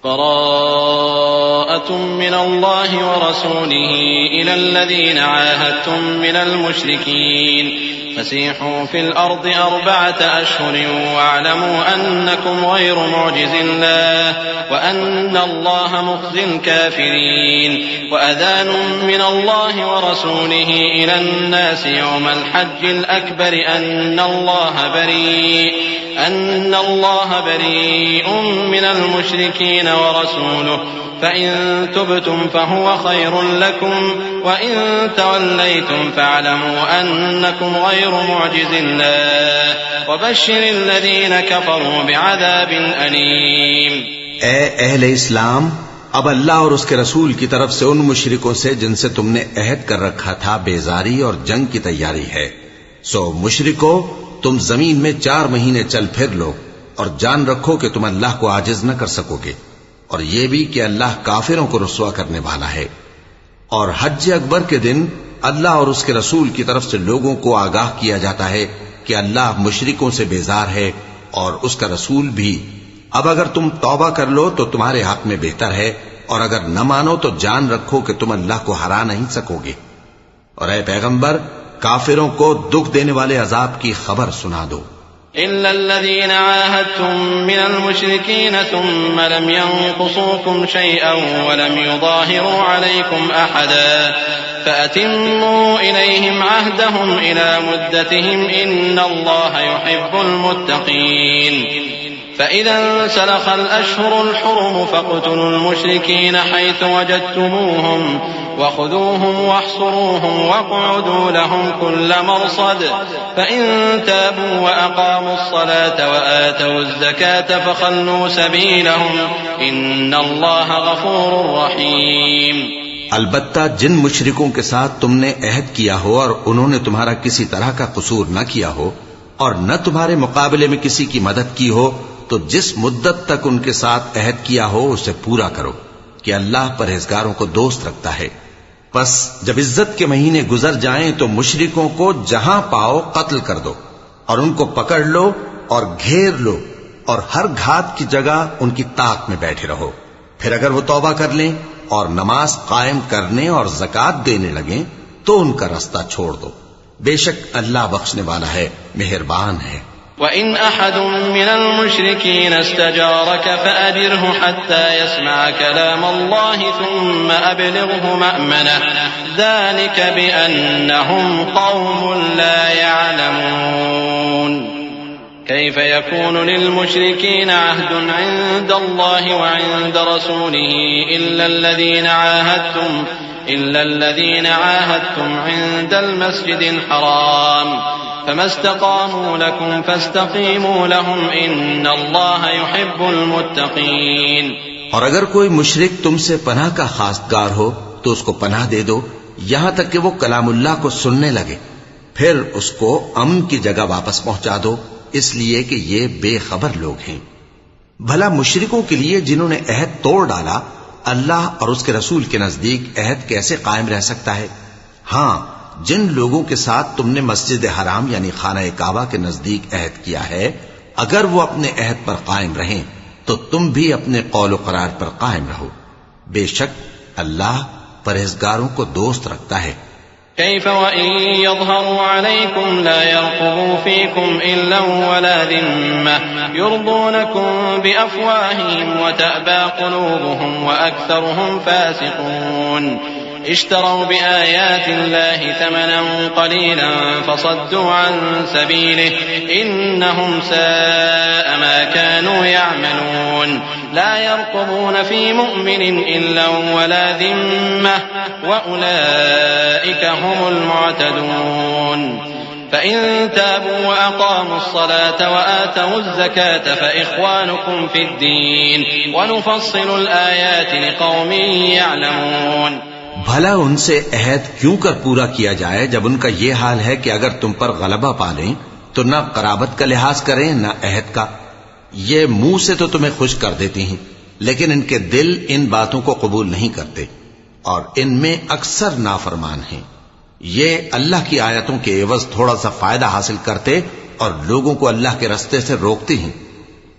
براءة من الله ورسوله إلى الذين عاهدتم من المشركين فسيحوا في الأرض 4 أشهر واعلموا أنكم غير معجز الله وأن الله مخزي الكافرين وأذان من الله ورسوله إلى الناس يوم الحج الأكبر أن الله بريء من المشركين ورسوله فإن تبتم فهو خير لكم وإن توليتم فاعلموا أنكم غير معجز الله وبشر الذين كفروا بعذاب أليم. اے اہل اسلام، اب اللہ اور اس کے رسول کی طرف سے ان مشرکوں سے جن سے تم نے عہد کر رکھا تھا بیزاری اور جنگ کی تیاری ہے. سو مشرکو، تم زمین میں 4 مہینے چل پھر لو اور جان رکھو کہ تم اللہ کو عاجز نہ کر سکو گے، اور یہ بھی کہ اللہ کافروں کو رسوا کرنے والا ہے. اور حج اکبر کے دن اللہ اور اس کے رسول کی طرف سے لوگوں کو آگاہ کیا جاتا ہے کہ اللہ مشرکوں سے بیزار ہے اور اس کا رسول بھی. اب اگر تم توبہ کر لو تو تمہارے حق میں بہتر ہے، اور اگر نہ مانو تو جان رکھو کہ تم اللہ کو ہرا نہیں سکو گے. اور اے پیغمبر، کافروں کو دکھ دینے والے عذاب کی خبر سنا دو. إلا الذين عاهدتم من المشركين ثم لم ينقصوكم شيئا ولم يظاهروا عليكم أحدا فأتموا إليهم عهدهم إلى مدتهم إن الله يحب المتقين. فإذا انسلخ الأشهر الحرم فاقتلوا المشركين حيث وجدتموهم وخذوهم واحصروهم واقعدوا لهم كل مرصد فإن تابوا وأقاموا الصلاة وآتوا الزكاة فخلوا سبيلهم إن الله غفور رحيم. البتہ جن مشرکوں کے ساتھ تم نے عہد کیا ہو اور انہوں نے تمہارا کسی طرح کا قصور نہ کیا ہو اور نہ تمہارے مقابلے میں کسی کی مدد کی ہو، تو جس مدت تک ان کے ساتھ عہد کیا ہو اسے پورا کرو کہ اللہ پرہیزگاروں کو دوست رکھتا ہے. پس جب عزت کے مہینے گزر جائیں تو مشرکوں کو جہاں پاؤ قتل کر دو اور ان کو پکڑ لو اور گھیر لو اور ہر گھات کی جگہ ان کی طاق میں بیٹھے رہو. پھر اگر وہ توبہ کر لیں اور نماز قائم کرنے اور زکوٰۃ دینے لگیں تو ان کا رستہ چھوڑ دو. بے شک اللہ بخشنے والا ہے، مہربان ہے. وَإِنْ أَحَدٌ مِّنَ الْمُشْرِكِينَ اسْتَجَارَكَ فَأَجِرْهُ حَتَّى يَسْمَعَ كَلَامَ اللَّهِ ثُمَّ أَبْلِغْهُ مَأْمَنَهُ ذَلِكَ بِأَنَّهُمْ قَوْمٌ لَّا يَعْلَمُونَ. كيف يكون للمشركين عهد عند الله وعند رسوله إلا الذين عاهدتم عند المسجد الحرام فما استقاموا لكم فاستقيموا لهم إن الله يحب المتقين. اور اگر کوئی مشرک تم سے پناہ کا خواستگار ہو تو اس کو پناہ دے دو یہاں تک کہ وہ کلام اللہ کو سننے لگے، پھر اس کو امن کی جگہ واپس پہنچا دو، اس لیے کہ یہ بے خبر لوگ ہیں. بھلا مشرکوں کے لیے جنہوں نے عہد توڑ ڈالا اللہ اور اس کے رسول کے نزدیک عہد کیسے قائم رہ سکتا ہے؟ ہاں، جن لوگوں کے ساتھ تم نے مسجد حرام یعنی خانہ کعبہ کے نزدیک عہد کیا ہے، اگر وہ اپنے عہد پر قائم رہیں تو تم بھی اپنے قول و قرار پر قائم رہو. بے شک اللہ پرہیزگاروں کو دوست رکھتا ہے. كيف وإن يظهروا عليكم لا يرقبوا فيكم إلا ولا ذمة يرضونكم بأفواههم وتأبى قلوبهم وأكثرهم فاسقون. اشتروا بآيات الله ثمنا قليلا فصدوا عن سبيله إنهم ساء ما كانوا يعملون. لا يرقبون في مؤمن إلا ولا ذمة وأولئك هم المعتدون. فإن تابوا وأقاموا الصلاة وآتوا الزكاة فإخوانكم في الدين ونفصل الآيات لقوم يعلمون. بھلا ان سے عہد کیوں کر پورا کیا جائے جب ان کا یہ حال ہے کہ اگر تم پر غلبہ پالیں تو نہ قرابت کا لحاظ کریں نہ عہد کا. یہ منہ سے تو تمہیں خوش کر دیتی ہیں لیکن ان کے دل ان باتوں کو قبول نہیں کرتے اور ان میں اکثر نافرمان ہیں. یہ اللہ کی آیتوں کے عوض تھوڑا سا فائدہ حاصل کرتے اور لوگوں کو اللہ کے رستے سے روکتے ہیں.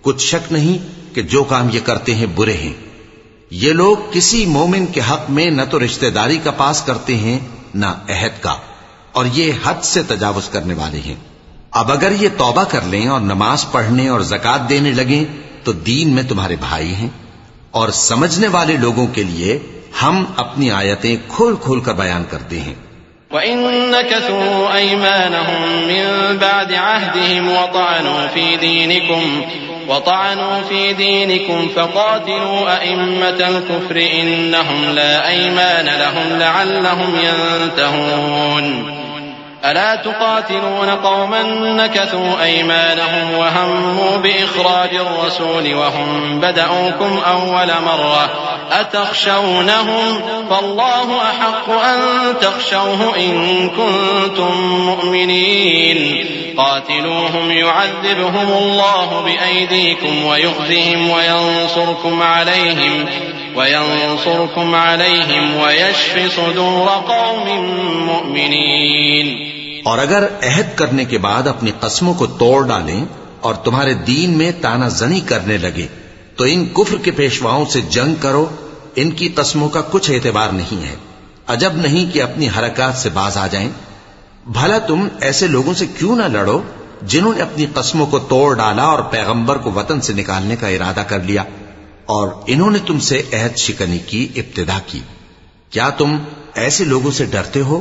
کچھ شک نہیں کہ جو کام یہ کرتے ہیں برے ہیں یہ لوگ کسی مومن کے حق میں نہ تو رشتہ داری کا پاس کرتے ہیں نہ عہد کا، اور یہ حد سے تجاوز کرنے والے ہیں۔ اب اگر یہ توبہ کر لیں اور نماز پڑھنے اور زکوٰۃ دینے لگیں تو دین میں تمہارے بھائی ہیں، اور سمجھنے والے لوگوں کے لیے ہم اپنی آیتیں کھول کھول کر بیان کرتے ہیں۔ وَإِن نَكَثُوا أَيْمَانَهُم مِّن بَعْدِ عَهْدِهِمْ وَطَعَنُوا فِي دِينِكُمْ فَقَاتِلُوا أَئِمَّةَ الْكُفْرِ إِنَّهُمْ لَا أَيْمَانَ لَهُمْ لَعَلَّهُمْ يَنتَهُونَ أَلَا تُقَاتِلُونَ قَوْمًا نَكَثُوا أَيْمَانَهُمْ وَهَمُّوا بِإِخْرَاجِ الرَّسُولِ وَهُمْ بَدَأُوكُمْ أَوَّلَ مَرَّةٍ أَتَخْشَوْنَهُمْ فَاللَّهُ أَحَقُّ أَن تَخْشَوْهُ إِن كُنتُم مُّؤْمِنِينَ قَاتِلُوهُمْ يُعَذِّبْهُمُ اللَّهُ بِأَيْدِيكُمْ وَيُخْزِهِمْ وَيَنصُرْكُمْ عَلَيْهِمْ وَيَشْفِ صُدُورَ قَوْمٍ مُّؤْمِنِينَ۔ اور اگر عہد کرنے کے بعد اپنی قسموں کو توڑ ڈالیں اور تمہارے دین میں تانا زنی کرنے لگے تو ان کفر کے پیشواؤں سے جنگ کرو، ان کی قسموں کا کچھ اعتبار نہیں ہے، عجب نہیں کہ اپنی حرکات سے باز آ جائیں۔ بھلا تم ایسے لوگوں سے کیوں نہ لڑو جنہوں نے اپنی قسموں کو توڑ ڈالا اور پیغمبر کو وطن سے نکالنے کا ارادہ کر لیا، اور انہوں نے تم سے عہد شکنی کی ابتدا کی۔ کیا تم ایسے لوگوں سے ڈرتے ہو؟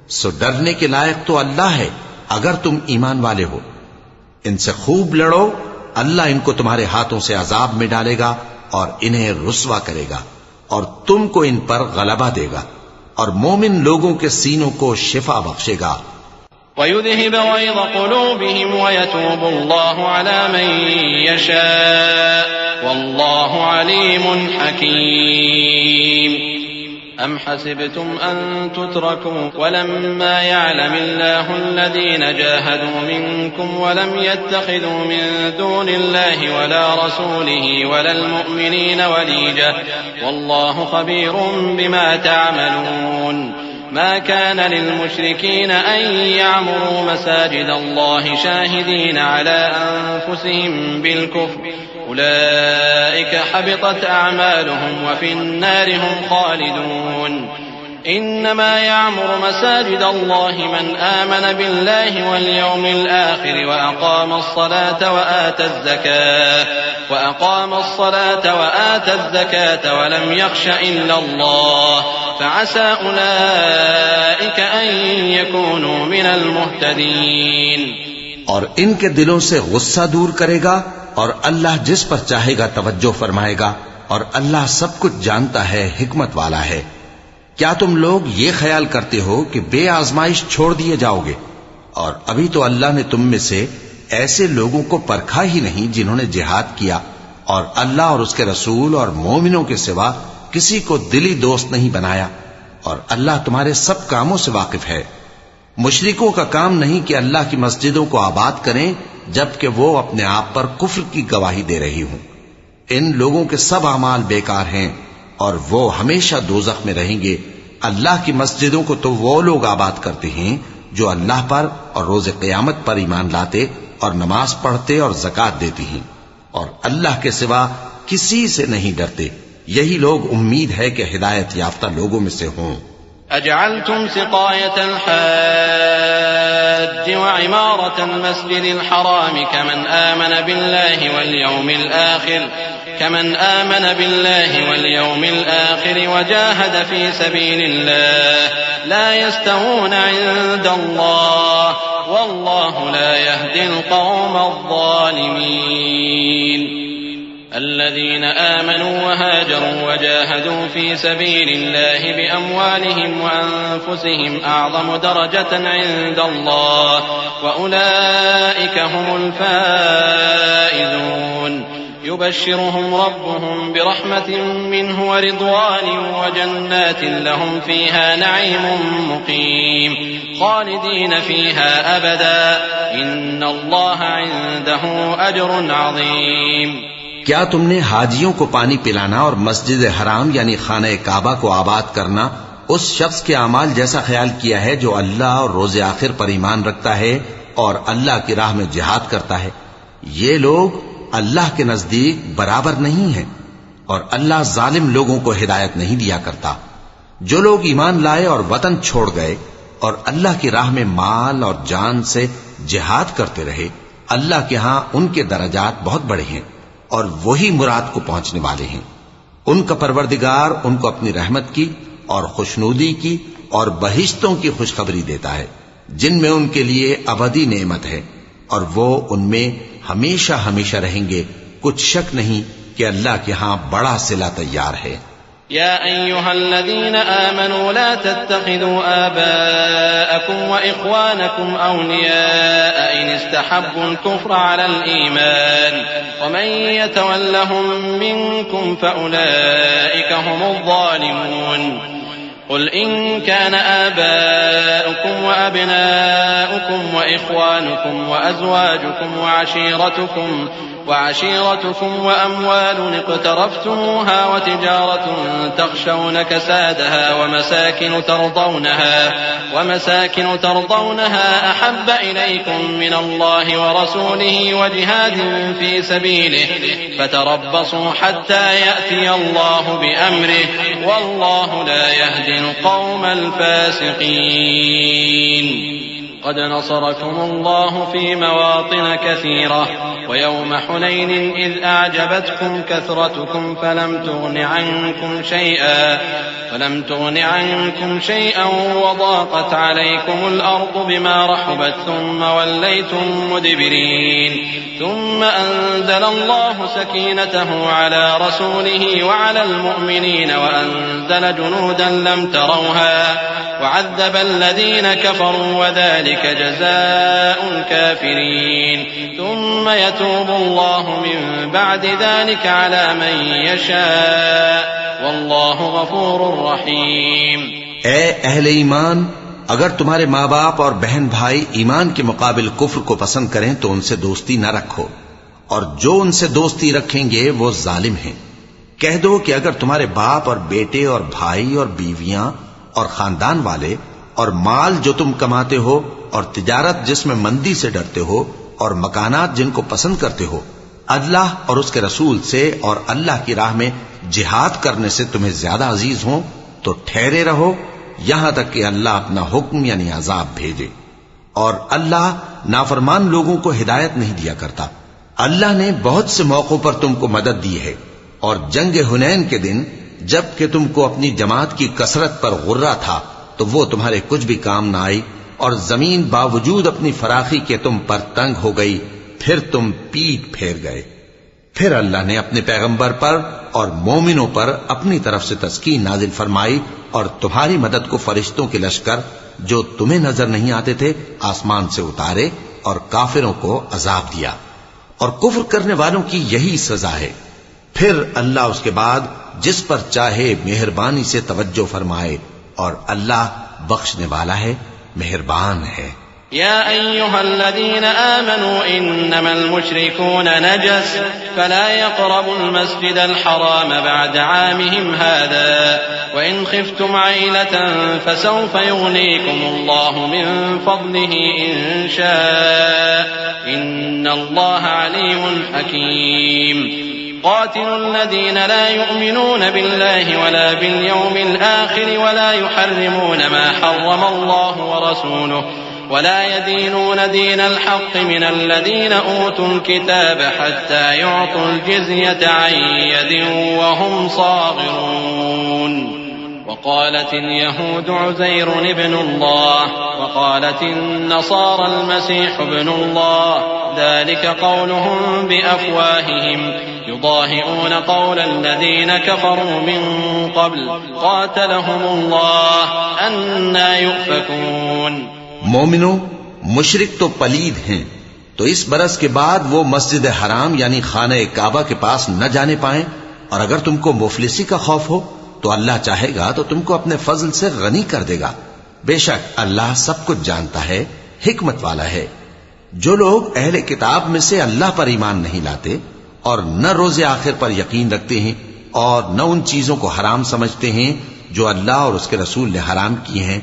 سو ڈرنے کے لائق تو اللہ ہے اگر تم ایمان والے ہو۔ ان سے خوب لڑو، اللہ ان کو تمہارے ہاتھوں سے عذاب میں ڈالے گا اور انہیں رسوا کرے گا، اور تم کو ان پر غلبہ دے گا، اور مومن لوگوں کے سینوں کو شفا بخشے گا۔ وَيُذْهِبَ غَيْظَ قُلُوبِهِمْ وَيَتُوبُ اللَّهُ عَلَى مَن يَشَاءُ وَاللَّهُ عَلِيمٌ حَكِيمٌ۔ أَمْ حَسِبْتُمْ أَن تُتْرَكُوا وَلَمَّا يَعْلَمِ اللَّهُ الَّذِينَ جَاهَدُوا مِنكُمْ وَلَمْ يَتَّخِذُوا مِن دُونِ اللَّهِ وَلَا رَسُولِهِ وَلَا الْمُؤْمِنِينَ وَلِيجَةً وَاللَّهُ خَبِيرٌ بِمَا تَعْمَلُونَ۔ ما كان للمشركين أن يعمروا مساجد الله شاهدين على أنفسهم بالكفر أولئك حبطت أعمالهم وفي النار هم خالدون۔ إنما يعمر مساجد الله من آمن بالله واليوم الآخر وأقام الصلاة وآتى الزكاة ولم يخش إلا الله فعسى أولئك أن يكونوا من المهتدين۔ اور ان کے دلوں سے غصہ دور کرے گا، اور اللہ جس پر چاہے گا توجہ فرمائے گا، اور اللہ سب کچھ جانتا ہے، حکمت والا ہے۔ کیا تم لوگ یہ خیال کرتے ہو کہ بے آزمائش چھوڑ دیے جاؤ گے؟ اور ابھی تو اللہ نے تم میں سے ایسے لوگوں کو پرکھا ہی نہیں جنہوں نے جہاد کیا، اور اللہ اور اس کے رسول اور مومنوں کے سوا کسی کو دلی دوست نہیں بنایا، اور اللہ تمہارے سب کاموں سے واقف ہے۔ مشرکوں کا کام نہیں کہ اللہ کی مسجدوں کو آباد کریں جبکہ وہ اپنے آپ پر کفر کی گواہی دے رہی ہوں۔ ان لوگوں کے سب اعمال بیکار ہیں اور وہ ہمیشہ دوزخ میں رہیں گے۔ اللہ کی مسجدوں کو تو وہ لوگ آباد کرتے ہیں جو اللہ پر اور روز قیامت پر ایمان لاتے اور نماز پڑھتے اور زکوٰۃ دیتی ہیں، اور اللہ کے سوا کسی سے نہیں ڈرتے۔ یہی لوگ امید ہے کہ ہدایت یافتہ لوگوں میں سے ہوں۔ أجعلتم سقاية الحاج وعمارة المسجد الحرام كمن آمن بالله واليوم الآخر وجاهد في سبيل الله لا يستوون عند الله والله لا يهدي القوم الظالمين۔ الذين آمنوا وهاجروا وجاهدوا في سبيل الله بأموالهم وأنفسهم أعظم درجة عند الله وأولئك هم الفائزون۔ يبشرهم ربهم برحمة منه ورضوان وجنات لهم فيها نعيم مقيم خالدين فيها أبدا إن الله عنده أجر عظيم۔ کیا تم نے حاجیوں کو پانی پلانا اور مسجد حرام یعنی خانہ کعبہ کو آباد کرنا اس شخص کے اعمال جیسا خیال کیا ہے جو اللہ اور روز آخر پر ایمان رکھتا ہے اور اللہ کی راہ میں جہاد کرتا ہے؟ یہ لوگ اللہ کے نزدیک برابر نہیں ہیں۔ اور اللہ ظالم لوگوں کو ہدایت نہیں دیا کرتا۔ جو لوگ ایمان لائے اور وطن چھوڑ گئے اور اللہ کی راہ میں مال اور جان سے جہاد کرتے رہے، اللہ کے ہاں ان کے درجات بہت بڑے ہیں اور وہی مراد کو پہنچنے والے ہیں۔ ان کا پروردگار ان کو اپنی رحمت کی اور خوشنودی کی اور بہشتوں کی خوشخبری دیتا ہے جن میں ان کے لیے ابدی نعمت ہے، اور وہ ان میں ہمیشہ ہمیشہ رہیں گے۔ کچھ شک نہیں کہ اللہ کے ہاں بڑا صلہ تیار ہے۔ يا أيها الذين آمنوا لا تتخذوا آباءكم وإخوانكم أولياء إن استحبوا الكفر على الإيمان ومن يتولهم منكم فأولئك هم الظالمون قل إن كان آباؤكم وأبناؤكم وإخوانكم وأزواجكم وعشيرتكم وأموال اقترفتموها وتجارة تخشون كسادها ومساكن ترضونها أحب إليكم من الله ورسوله وجهاد في سبيله فتربصوا حتى يأتي الله بأمره والله لا يهدي القوم الفاسقين قد نصركم الله في مواطن كثيرة ويوم حنين إذ أعجبتكم كثرتكم فلم تغن عنكم شيئا وضاقت عليكم الأرض بما رحبت ثم وليتم مدبرين ثم أنزل الله سكينته على رسوله وعلى المؤمنين وأنزل جنودا لم تروها وعذب الذين كفروا وذلك جزاء الكافرين ثم يتوب الله من بعد ذلك على من يشاء والله غفور رحیم۔ اے اہل ایمان، اگر تمہارے ماں باپ اور بہن بھائی ایمان کے مقابل کفر کو پسند کریں تو ان سے دوستی نہ رکھو، اور جو ان سے دوستی رکھیں گے وہ ظالم ہیں۔ کہہ دو کہ اگر تمہارے باپ اور بیٹے اور بھائی اور بیویاں اور خاندان والے اور مال جو تم کماتے ہو اور تجارت جس میں مندی سے ڈرتے ہو اور مکانات جن کو پسند کرتے ہو اللہ اور اس کے رسول سے اور اللہ کی راہ میں جہاد کرنے سے تمہیں زیادہ عزیز ہوں تو ٹھہرے رہو یہاں تک کہ اللہ اپنا حکم یعنی عذاب بھیجے، اور اللہ نافرمان لوگوں کو ہدایت نہیں دیا کرتا۔ اللہ نے بہت سے موقعوں پر تم کو مدد دی ہے، اور جنگ حنین کے دن جب کہ تم کو اپنی جماعت کی کثرت پر غرہ تھا تو وہ تمہارے کچھ بھی کام نہ آئی، اور زمین باوجود اپنی فراخی کے تم پر تنگ ہو گئی، پھر تم پیٹ پھیر گئے۔ پھر اللہ نے اپنے پیغمبر پر اور مومنوں پر اپنی طرف سے تسکین نازل فرمائی اور تمہاری مدد کو فرشتوں کے لشکر جو تمہیں نظر نہیں آتے تھے آسمان سے اتارے اور کافروں کو عذاب دیا، اور کفر کرنے والوں کی یہی سزا ہے۔ پھر اللہ اس کے بعد جس پر چاہے مہربانی سے توجہ فرمائے، اور اللہ بخشنے والا ہے، مہربان ہے۔ يا أيها الذين آمنوا إنما المشركون نجس فلا يقربوا المسجد الحرام بعد عامهم هذا وإن خفتم عيلة فسوف يغنيكم الله من فضله إن شاء إن الله عليم حكيم قاتلوا الذين لا يؤمنون بالله ولا باليوم الآخر ولا يحرمون ما حرم الله ورسوله ولا يدينون دين الحق من الذين أوتوا الكتاب حتى يعطوا الجزية عن يد وهم صاغرون وقالت اليهود عزير ابن الله وقالت النصارى المسيح ابن الله ذلك قولهم بأفواههم يضاهئون قول الذين كفروا من قبل قاتلهم الله أنى يؤفكون۔ مومنو، مشرک تو پلید ہیں، تو اس برس کے بعد وہ مسجد حرام یعنی خانہ کعبہ کے پاس نہ جانے پائیں، اور اگر تم کو مفلسی کا خوف ہو تو اللہ چاہے گا تو تم کو اپنے فضل سے غنی کر دے گا۔ بے شک اللہ سب کچھ جانتا ہے، حکمت والا ہے۔ جو لوگ اہل کتاب میں سے اللہ پر ایمان نہیں لاتے اور نہ روز آخر پر یقین رکھتے ہیں اور نہ ان چیزوں کو حرام سمجھتے ہیں جو اللہ اور اس کے رسول نے حرام کیے ہیں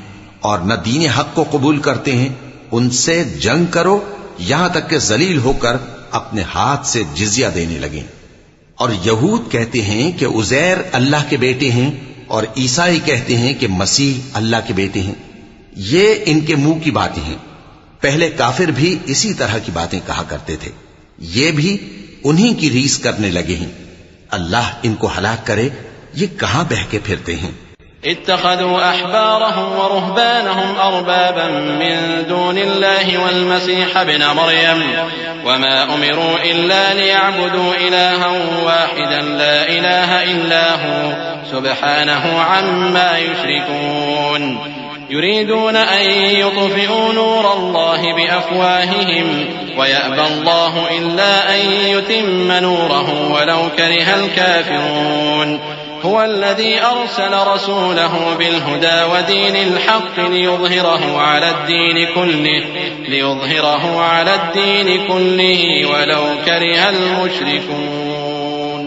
اور نہ دین حق کو قبول کرتے ہیں، ان سے جنگ کرو یہاں تک کہ ذلیل ہو کر اپنے ہاتھ سے جزیہ دینے لگیں، اور یہود کہتے ہیں کہ عزیر اللہ کے بیٹے ہیں، اور عیسائی کہتے ہیں کہ مسیح اللہ کے بیٹے ہیں۔ یہ ان کے منہ کی باتیں ہیں۔ پہلے کافر بھی اسی طرح کی باتیں کہا کرتے تھے، یہ بھی انہی کی ریس کرنے لگے ہیں۔ اللہ ان کو ہلاک کرے، یہ کہاں بہہ کے پھرتے ہیں۔ اتخذوا احبارهم ورهبانهم اربابا من دون الله والمسيح ابن مريم وما امروا الا ليعبدوا الها واحدا لا اله الا هو سبحانه عما يشركون يريدون ان يطفئوا نور الله بافواههم ويأبى الله الا ان يتم نوره ولو كره الكافرون هو الذي أرسل رسوله بالهدى ودين الحق ليظهره على الدين كله ولو كره المشركون۔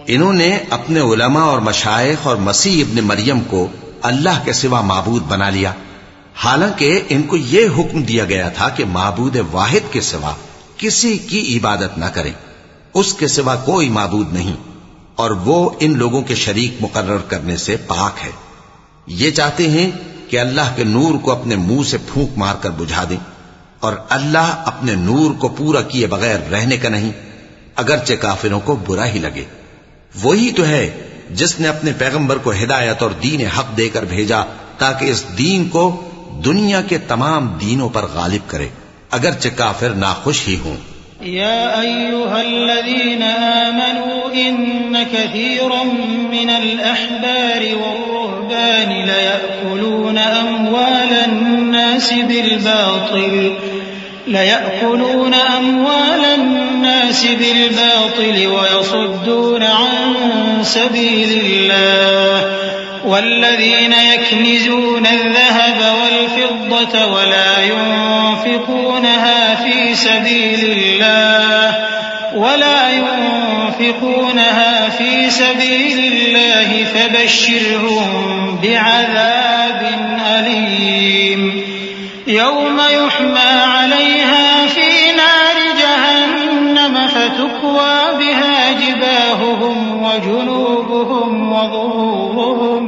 انہوں نے اپنے علماء اور مشائخ اور مسیح ابن مریم کو اللہ کے سوا معبود بنا لیا، حالانکہ ان کو یہ حکم دیا گیا تھا کہ معبود واحد کے سوا کسی کی عبادت نہ کریں، اس کے سوا کوئی معبود نہیں، اور وہ ان لوگوں کے شریک مقرر کرنے سے پاک ہے۔ یہ چاہتے ہیں کہ اللہ کے نور کو اپنے منہ سے پھونک مار کر بجھا دیں، اور اللہ اپنے نور کو پورا کیے بغیر رہنے کا نہیں، اگرچہ کافروں کو برا ہی لگے۔ وہی تو ہے جس نے اپنے پیغمبر کو ہدایت اور دین حق دے کر بھیجا تاکہ اس دین کو دنیا کے تمام دینوں پر غالب کرے، اگرچہ کافر ناخوش ہی ہوں۔ يا أيها الذين آمنوا إن كثيرا من الأحبار والرهبان ليأكلون أموال الناس بالباطل ويصدون عن سبيل الله والذين يكنزون الذهب والفضة ولا ينفقونها في سبيل الله فبشرهم بعذاب أليم يوم يحمى عليها في نار جهنم فتكوى بها جباههم وجنوبهم وظهورهم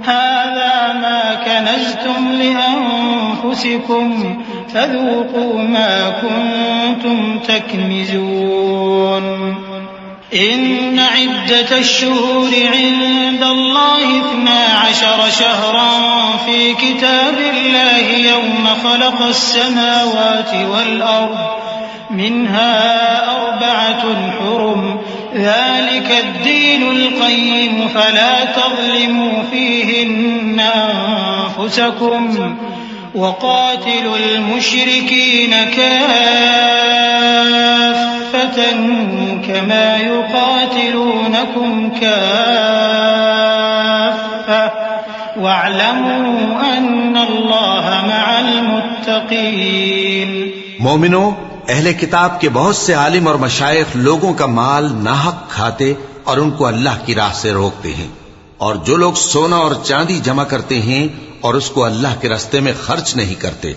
هذا ما كنزتم لأنفسكم فذوقوا ما كنتم تكنزون إن عدة الشهور عند الله 12 شهرا في كتاب الله يوم خلق السماوات والأرض منها 4 حرم ذلك الدين القيم فلا تظلموا فيهن أنفسكم وقاتلوا المشركين كافة كما يقاتلونكم كافة واعلموا أن الله مع المتقين۔ مومنو، اہل کتاب کے بہت سے عالم اور مشائخ لوگوں کا مال ناحق کھاتے اور ان کو اللہ کی راہ سے روکتے ہیں، اور جو لوگ سونا اور چاندی جمع کرتے ہیں اور اس کو اللہ کے راستے میں خرچ نہیں کرتے،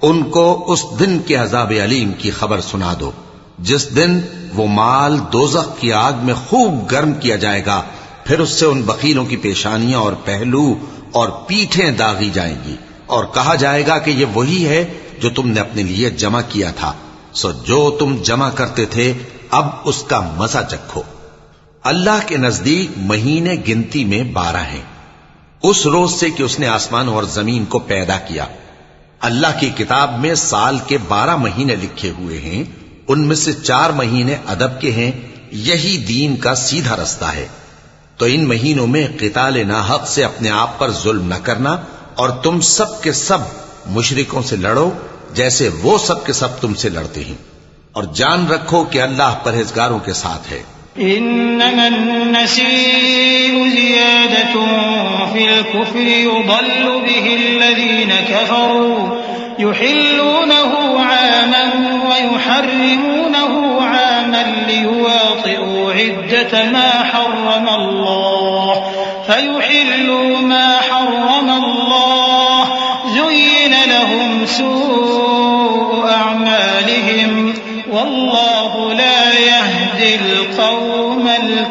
ان کو اس دن کے عذاب علیم کی خبر سنا دو، جس دن وہ مال دوزخ کی آگ میں خوب گرم کیا جائے گا، پھر اس سے ان بخیلوں کی پیشانیاں اور پہلو اور پیٹھیں داغی جائیں گی، اور کہا جائے گا کہ یہ وہی ہے جو تم نے اپنے لیے جمع کیا تھا، سو جو تم جمع کرتے تھے اب اس کا مزہ چکھو۔ اللہ کے نزدیک مہینے گنتی میں 12 ہیں، اس روز سے کہ اس نے آسمان اور زمین کو پیدا کیا۔ اللہ کی کتاب میں سال کے 12 مہینے لکھے ہوئے ہیں، ان میں سے 4 مہینے ادب کے ہیں، یہی دین کا سیدھا رستہ ہے۔ تو ان مہینوں میں قتال ناحق سے اپنے آپ پر ظلم نہ کرنا، اور تم سب کے سب مشرکوں سے لڑو جیسے وہ سب کے سب تم سے لڑتے ہیں، اور جان رکھو کہ اللہ پرہیزگاروں کے ساتھ ہے۔ إنما النسيء زيادة في الكفر يضل به الذين كفروا يحلونه عاما ويحرمونه عاما ليواطئوا عدة ما حرم الله فيحلوا ما حرم الله زين لهم سوء أعمالهم والله لا يهدي القوم الكافرين۔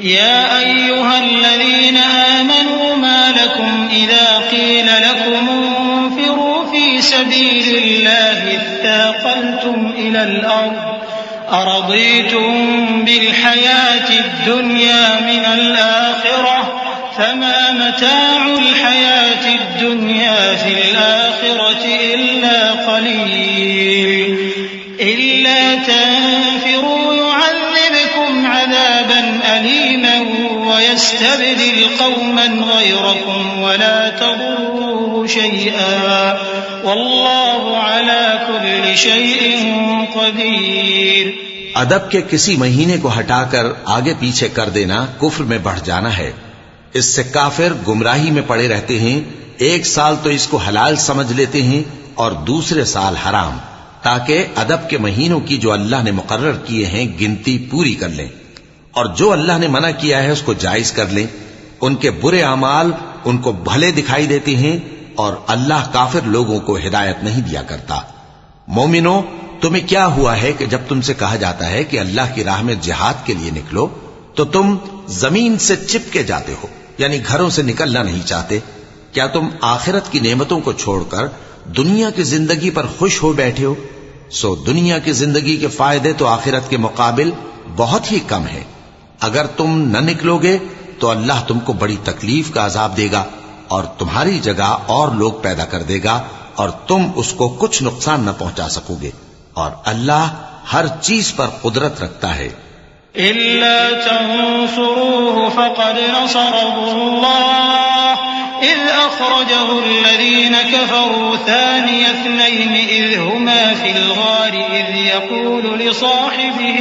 يا أيها الذين آمنوا ما لكم إذا قيل لكم انفروا في سبيل الله اثاقلتم إلى الأرض أرضيتم بالحياة الدنيا من الآخرة فما متاع الحياة الدنيا في الآخرة إلا قليل إلا تنفروا يعذبكم عذابا أليما ويستبدل قوما غيركم ولا تضروه شيئا والله على كل شيء قدير. ادب کے کسی مہینے کو ہٹا کر آگے پیچھے کر دینا کفر میں بڑھ جانا ہے. اس سے کافر گمراہی میں پڑے رہتے ہیں. ایک سال تو اس کو حلال سمجھ لیتے ہیں اور دوسرے سال حرام، تاکہ ادب کے مہینوں کی جو اللہ نے مقرر کیے ہیں گنتی پوری کر لیں، اور جو اللہ نے منع کیا ہے اس کو جائز کر لیں. ان کے برے اعمال ان کو بھلے دکھائی دیتے ہیں اور اللہ کافر لوگوں کو ہدایت نہیں دیا کرتا. مومنو، تمہیں کیا ہوا ہے کہ جب تم سے کہا جاتا ہے کہ اللہ کی راہ میں جہاد کے لیے نکلو تو تم زمین سے چپکے جاتے ہو، یعنی گھروں سے نکلنا نہیں چاہتے؟ کیا تم آخرت کی نعمتوں کو چھوڑ کر دنیا کی زندگی پر خوش ہو بیٹھے ہو؟ سو دنیا کی زندگی کے فائدے تو آخرت کے مقابل بہت ہی کم ہے. اگر تم نہ نکلو گے تو اللہ تم کو بڑی تکلیف کا عذاب دے گا اور تمہاری جگہ اور لوگ پیدا کر دے گا اور تم اس کو کچھ نقصان نہ پہنچا سکو گے، اور اللہ ہر چیز پر قدرت رکھتا ہے. إلا تنصروه فقد نصره الله إذ أخرجه الذين كفروا ثاني اثنين إذ هما في الغار إذ يقول لصاحبه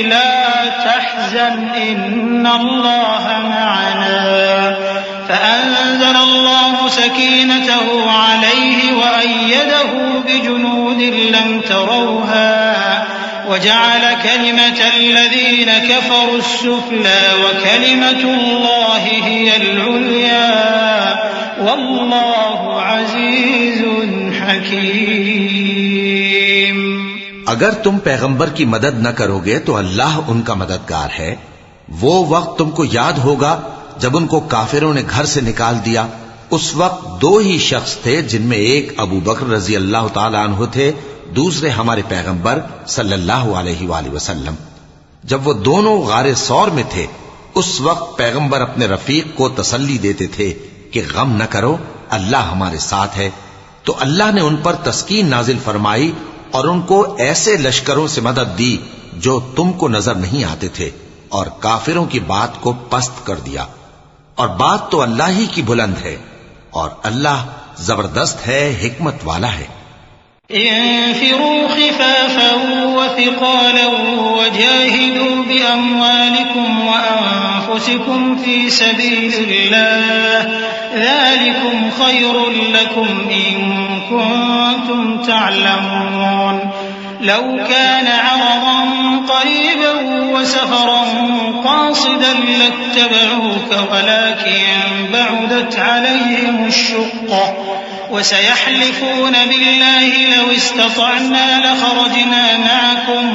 لا تحزن إن الله معنا فأنزل الله سكينته عليه وأيده بجنود لم تروها وجعل كلمة الذين كفروا السفلى وكلمة الله هي العليا والله عزيز حكيم. اگر تم پیغمبر کی مدد نہ کرو گے تو اللہ ان کا مددگار ہے. وہ وقت تم کو یاد ہوگا جب ان کو کافروں نے گھر سے نکال دیا. اس وقت دو ہی شخص تھے، جن میں ایک ابو بکر رضی اللہ تعالی عنہ تھے، دوسرے ہمارے پیغمبر صلی اللہ علیہ وآلہ وسلم. جب وہ دونوں غار ثور میں تھے اس وقت پیغمبر اپنے رفیق کو تسلی دیتے تھے کہ غم نہ کرو، اللہ ہمارے ساتھ ہے. تو اللہ نے ان پر تسکین نازل فرمائی اور ان کو ایسے لشکروں سے مدد دی جو تم کو نظر نہیں آتے تھے، اور کافروں کی بات کو پست کر دیا. اور بات تو اللہ ہی کی بلند ہے، اور اللہ زبردست ہے، حکمت والا ہے. انفروا خفافا وثقالا وجاهدوا بأموالكم وأنفسكم في سبيل الله ذلكم خير لكم إن كنتم تعلمون. لو كان عرضا قريبا وسفرا قاصدا لاتبعوك ولكن بعدت عليهم الشقة وسيحلفون بالله لو استطعنا لخرجنا معكم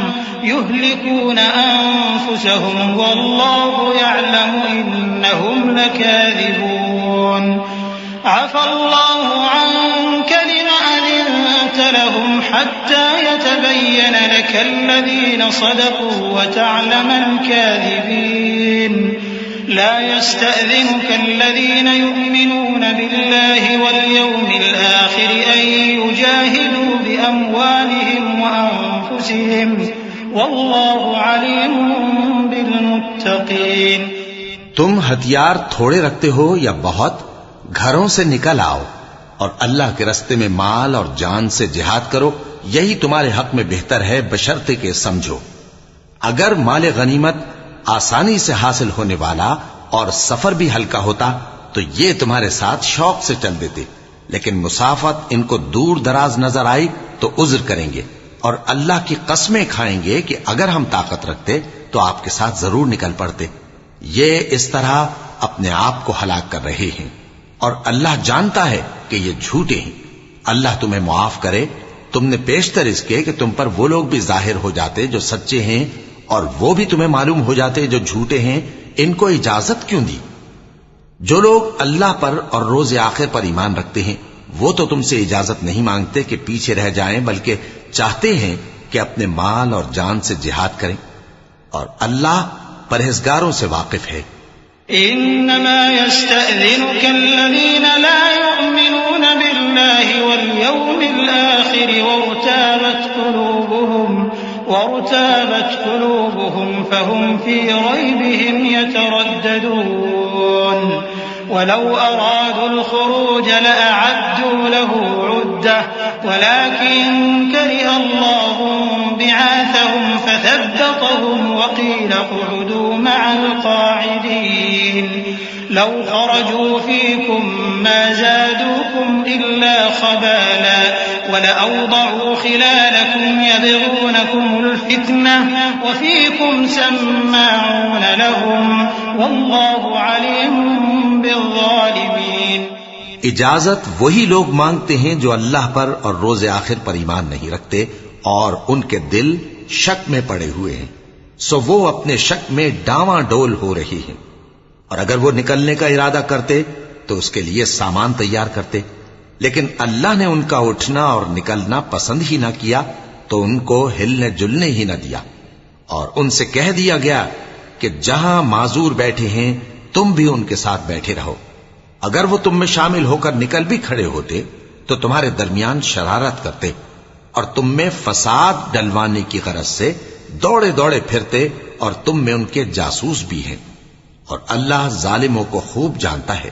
يهلكون أنفسهم والله يعلم إنهم لكاذبون. عفى الله عنك لما أذنت لهم حتى يتبين لك الذين صدقوا وتعلم الكاذبين. لا يستأذنك الذين يؤمنون بالله واليوم الآخر أن يجاهدوا بأموالهم وأنفسهم والله عليم بالمتقين. تم ہتھیار تھوڑے رکھتے ہو یا بہت، گھروں سے نکل آؤ اور اللہ کے راستے میں مال اور جان سے جہاد کرو، یہی تمہارے حق میں بہتر ہے، بشرطے کہ سمجھو. اگر مال غنیمت آسانی سے حاصل ہونے والا اور سفر بھی ہلکا ہوتا تو یہ تمہارے ساتھ شوق سے چل دیتے، لیکن مسافت ان کو دور دراز نظر آئی تو عذر کریں گے اور اللہ کی قسمیں کھائیں گے کہ اگر ہم طاقت رکھتے تو آپ کے ساتھ ضرور نکل پڑتے. یہ اس طرح اپنے آپ کو ہلاک کر رہے ہیں اور اللہ جانتا ہے کہ یہ جھوٹے ہیں. اللہ تمہیں معاف کرے، تم نے پیشتر اس کے کہ تم پر وہ لوگ بھی ظاہر ہو جاتے جو سچے ہیں اور وہ بھی تمہیں معلوم ہو جاتے جو جھوٹے ہیں، ان کو اجازت کیوں دی؟ جو لوگ اللہ پر اور روز آخر پر ایمان رکھتے ہیں وہ تو تم سے اجازت نہیں مانگتے کہ پیچھے رہ جائیں، بلکہ چاہتے ہیں کہ اپنے مال اور جان سے جہاد کریں، اور اللہ پرہیزگاروں سے واقف ہے۔ انما يستأذنك الذين لا يؤمنون بالله واليوم الآخر وارتابت قلوبهم فهم في ريبهم يترددون ولو أرادوا الخروج لأعدوا له عدة ولكن كره الله بعاثهم فثبطهم وقيل اقعدوا مع القاعدين لو خرجوا فيكم ما زادوكم إلا خبالا ولأوضعوا خلالكم يبغونكم الفتنة وفيكم سماعون لهم والله عليم بالظالمين۔ اجازت وہی لوگ مانگتے ہیں جو اللہ پر اور روز آخر پر ایمان نہیں رکھتے اور ان کے دل شک میں پڑے ہوئے ہیں، سو وہ اپنے شک میں ڈاواں ڈول ہو رہی ہیں، اور اگر وہ نکلنے کا ارادہ کرتے تو اس کے لیے سامان تیار کرتے، لیکن اللہ نے ان کا اٹھنا اور نکلنا پسند ہی نہ کیا تو ان کو ہلنے جلنے ہی نہ دیا، اور ان سے کہہ دیا گیا کہ جہاں معذور بیٹھے ہیں تم بھی ان کے ساتھ بیٹھے رہو۔ اگر وہ تم میں شامل ہو کر نکل بھی کھڑے ہوتے تو تمہارے درمیان شرارت کرتے اور تم میں فساد ڈلوانے کی غرض سے دوڑے دوڑے پھرتے، اور تم میں ان کے جاسوس بھی ہیں، اور اللہ ظالموں کو خوب جانتا ہے۔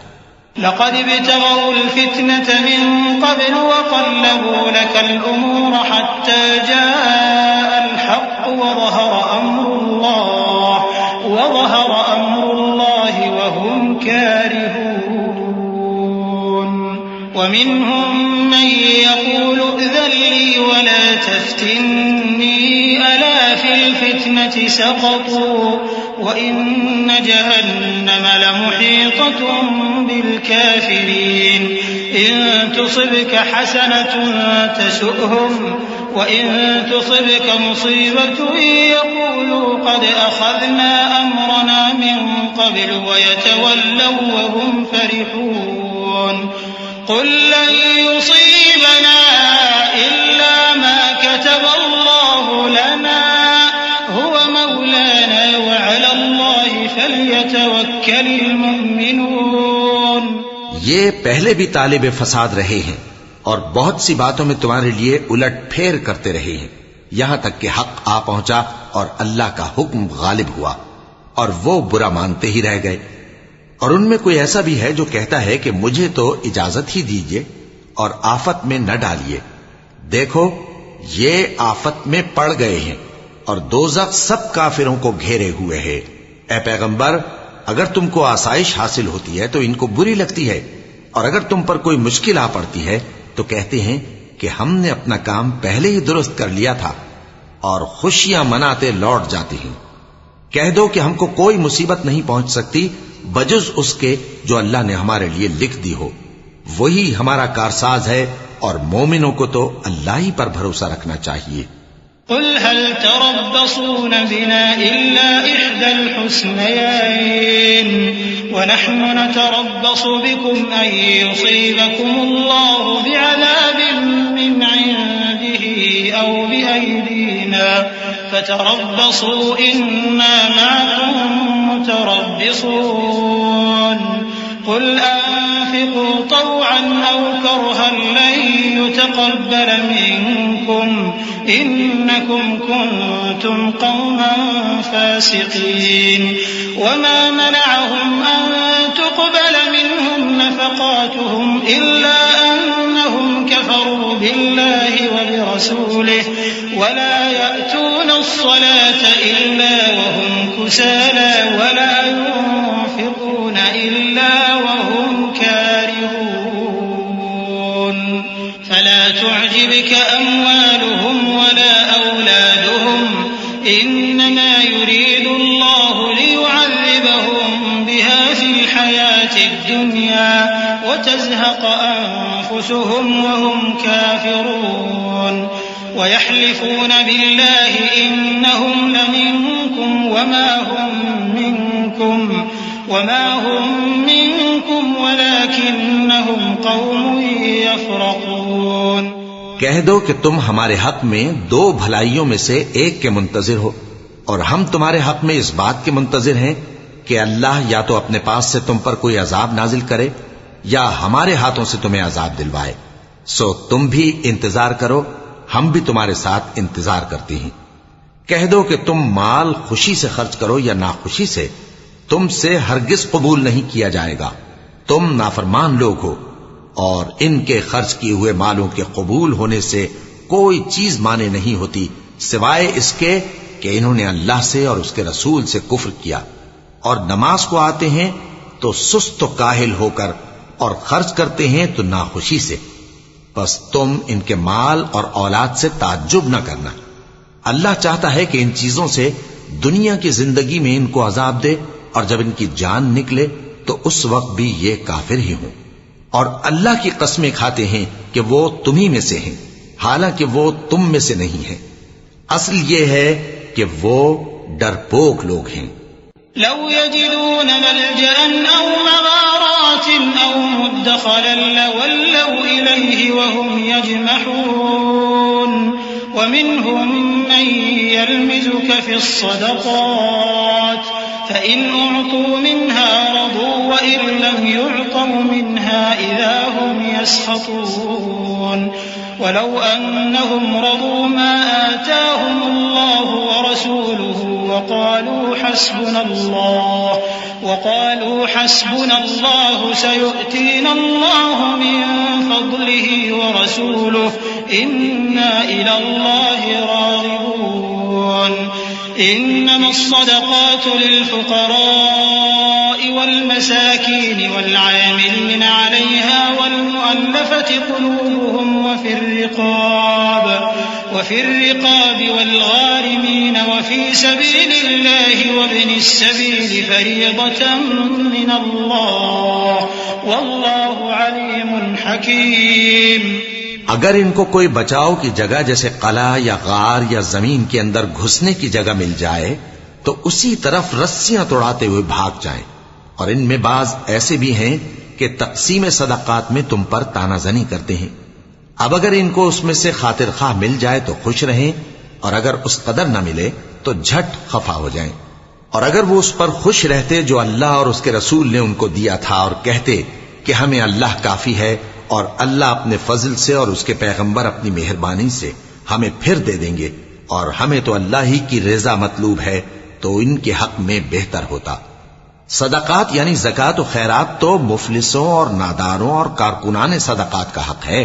لقد ابتغوا الفتنة من قبل وقلبوا لك الأمور حتى جاء الحق وظهر أمر الله وهم كارهون ومنهم من يقول ائذن لي ولا تفتني ألا في الفتنة سقطوا وإن جهنم لمحيطة بالكافرين إن تصبك حسنة تسؤهم وإن تصبك مصيبة يقولوا قد أخذنا أمرنا من قبل ويتولوا وهم فرحون قل لن يصيبنا إلا ما كتب الله لنا هو مولانا وعلى الله فليتوكل المؤمنون۔ یہ پہلے بھی طالب فساد رہے ہیں اور بہت سی باتوں میں تمہارے لیے الٹ پھیر کرتے رہے ہیں، یہاں تک کہ حق آ پہنچا اور اللہ کا حکم غالب ہوا، اور وہ برا مانتے ہی رہ گئے۔ اور ان میں کوئی ایسا بھی ہے جو کہتا ہے کہ مجھے تو اجازت ہی دیجئے اور آفت میں نہ ڈالیے۔ دیکھو یہ آفت میں پڑ گئے ہیں اور دوزخ سب کافروں کو گھیرے ہوئے ہے۔ اے پیغمبر، اگر تم کو آسائش حاصل ہوتی ہے تو ان کو بری لگتی ہے، اور اگر تم پر کوئی مشکل آ پڑتی ہے تو کہتے ہیں کہ ہم نے اپنا کام پہلے ہی درست کر لیا تھا، اور خوشیاں مناتے لوٹ جاتے ہیں۔ کہہ دو کہ ہم کو کوئی مصیبت نہیں پہنچ سکتی بجز اس کے جو اللہ نے ہمارے لیے لکھ دی ہو، وہی ہمارا کارساز ہے، اور مومنوں کو تو اللہ ہی پر بھروسہ رکھنا چاہیے۔ قل هل تربصون بنا إلا إحدى الحسنيين ونحن نتربص بكم أن يصيبكم الله بعذاب من عنده أو بأيدينا فتربصوا إنا معكم متربصون قل أنفقوا طوعا أو كرها لن يتقبل منكم إنكم كنتم قوما فاسقين وما منعهم أن تقبل منهم نفقاتهم إلا أنهم كفروا بالله وبرسوله ولا يأتون الصلاة إلا وهم كسالى ولا ينفقون إلا وهم كارهون فلا تعجبك أموالهم ولا أولادهم إنما يريد الله ليعذبهم بها في الحياة الدنيا وتزهق أنفسهم أنفسهم وهم كافرون ويحلفون بالله إنهم لمنكم وما هم منكم ولكنهم قوم يفرقون. کہہ دو کہ تم ہمارے حق میں دو بھلائیوں میں سے ایک کے منتظر ہو، اور ہم تمہارے حق میں اس بات کے منتظر ہیں کہ اللہ یا تو اپنے پاس سے تم پر کوئی عذاب نازل کرے یا ہمارے ہاتھوں سے تمہیں عذاب دلوائے. سو تم بھی انتظار کرو، ہم بھی تمہارے ساتھ انتظار کرتی ہیں. کہہ دو کہ تم مال خوشی سے خرچ کرو یا ناخوشی سے، تم سے ہرگز قبول نہیں کیا جائے گا. تم نافرمان لوگ ہو، اور ان کے خرچ کیے ہوئے مالوں کے قبول ہونے سے کوئی چیز مانے نہیں ہوتی سوائے اس کے کہ انہوں نے اللہ سے اور اس کے رسول سے کفر کیا، اور نماز کو آتے ہیں تو سست و کاہل ہو کر، اور خرچ کرتے ہیں تو ناخوشی سے. بس تم ان کے مال اور اولاد سے تعجب نہ کرنا. اللہ چاہتا ہے کہ ان چیزوں سے دنیا کی زندگی میں ان کو عذاب دے، اور جب ان کی جان نکلے تو اس وقت بھی یہ کافر ہی ہوں. اور اللہ کی قسمیں کھاتے ہیں کہ وہ تمہیں میں سے ہیں، حالانکہ وہ تم میں سے نہیں ہیں. اصل یہ ہے کہ وہ ڈرپوک لوگ ہیں. لو يجدون ملجأ أو مغارات أو مدخلا لولوا إليه وهم يجمحون. ومنهم من يلمزك في الصدقات فإن أعطوا منها رضوا وإن لم يعطوا منها إذا هم يسخطون. ولو أنهم رضوا ما آتاهم الله ورسوله وقالوا حسبنا الله سيؤتينا الله من فضله ورسوله إنا إلى الله راغبون. إنما الصدقات للفقراء والمساكين والعاملين عليها والمؤلفة قلوبهم وفي الرقاب والغارمين وفي سبيل الله وابن السبيل فريضة من الله والله عليم حكيم. اگر ان کو کوئی بچاؤ کی جگہ جیسے قلعہ یا غار یا زمین کے اندر گھسنے کی جگہ مل جائے تو اسی طرف رسیاں توڑاتے ہوئے بھاگ جائیں. اور ان میں بعض ایسے بھی ہیں کہ تقسیم صدقات میں تم پر تانا زنی کرتے ہیں. اب اگر ان کو اس میں سے خاطر خواہ مل جائے تو خوش رہیں، اور اگر اس قدر نہ ملے تو جھٹ خفا ہو جائیں. اور اگر وہ اس پر خوش رہتے جو اللہ اور اس کے رسول نے ان کو دیا تھا، اور کہتے کہ ہمیں اللہ کافی ہے، اور اللہ اپنے فضل سے اور اس کے پیغمبر اپنی مہربانی سے ہمیں پھر دے دیں گے، اور ہمیں تو اللہ ہی کی رضا مطلوب ہے، تو ان کے حق میں بہتر ہوتا. صدقات یعنی زکوٰۃ و خیرات تو مفلسوں اور ناداروں اور کارکنان صدقات کا حق ہے،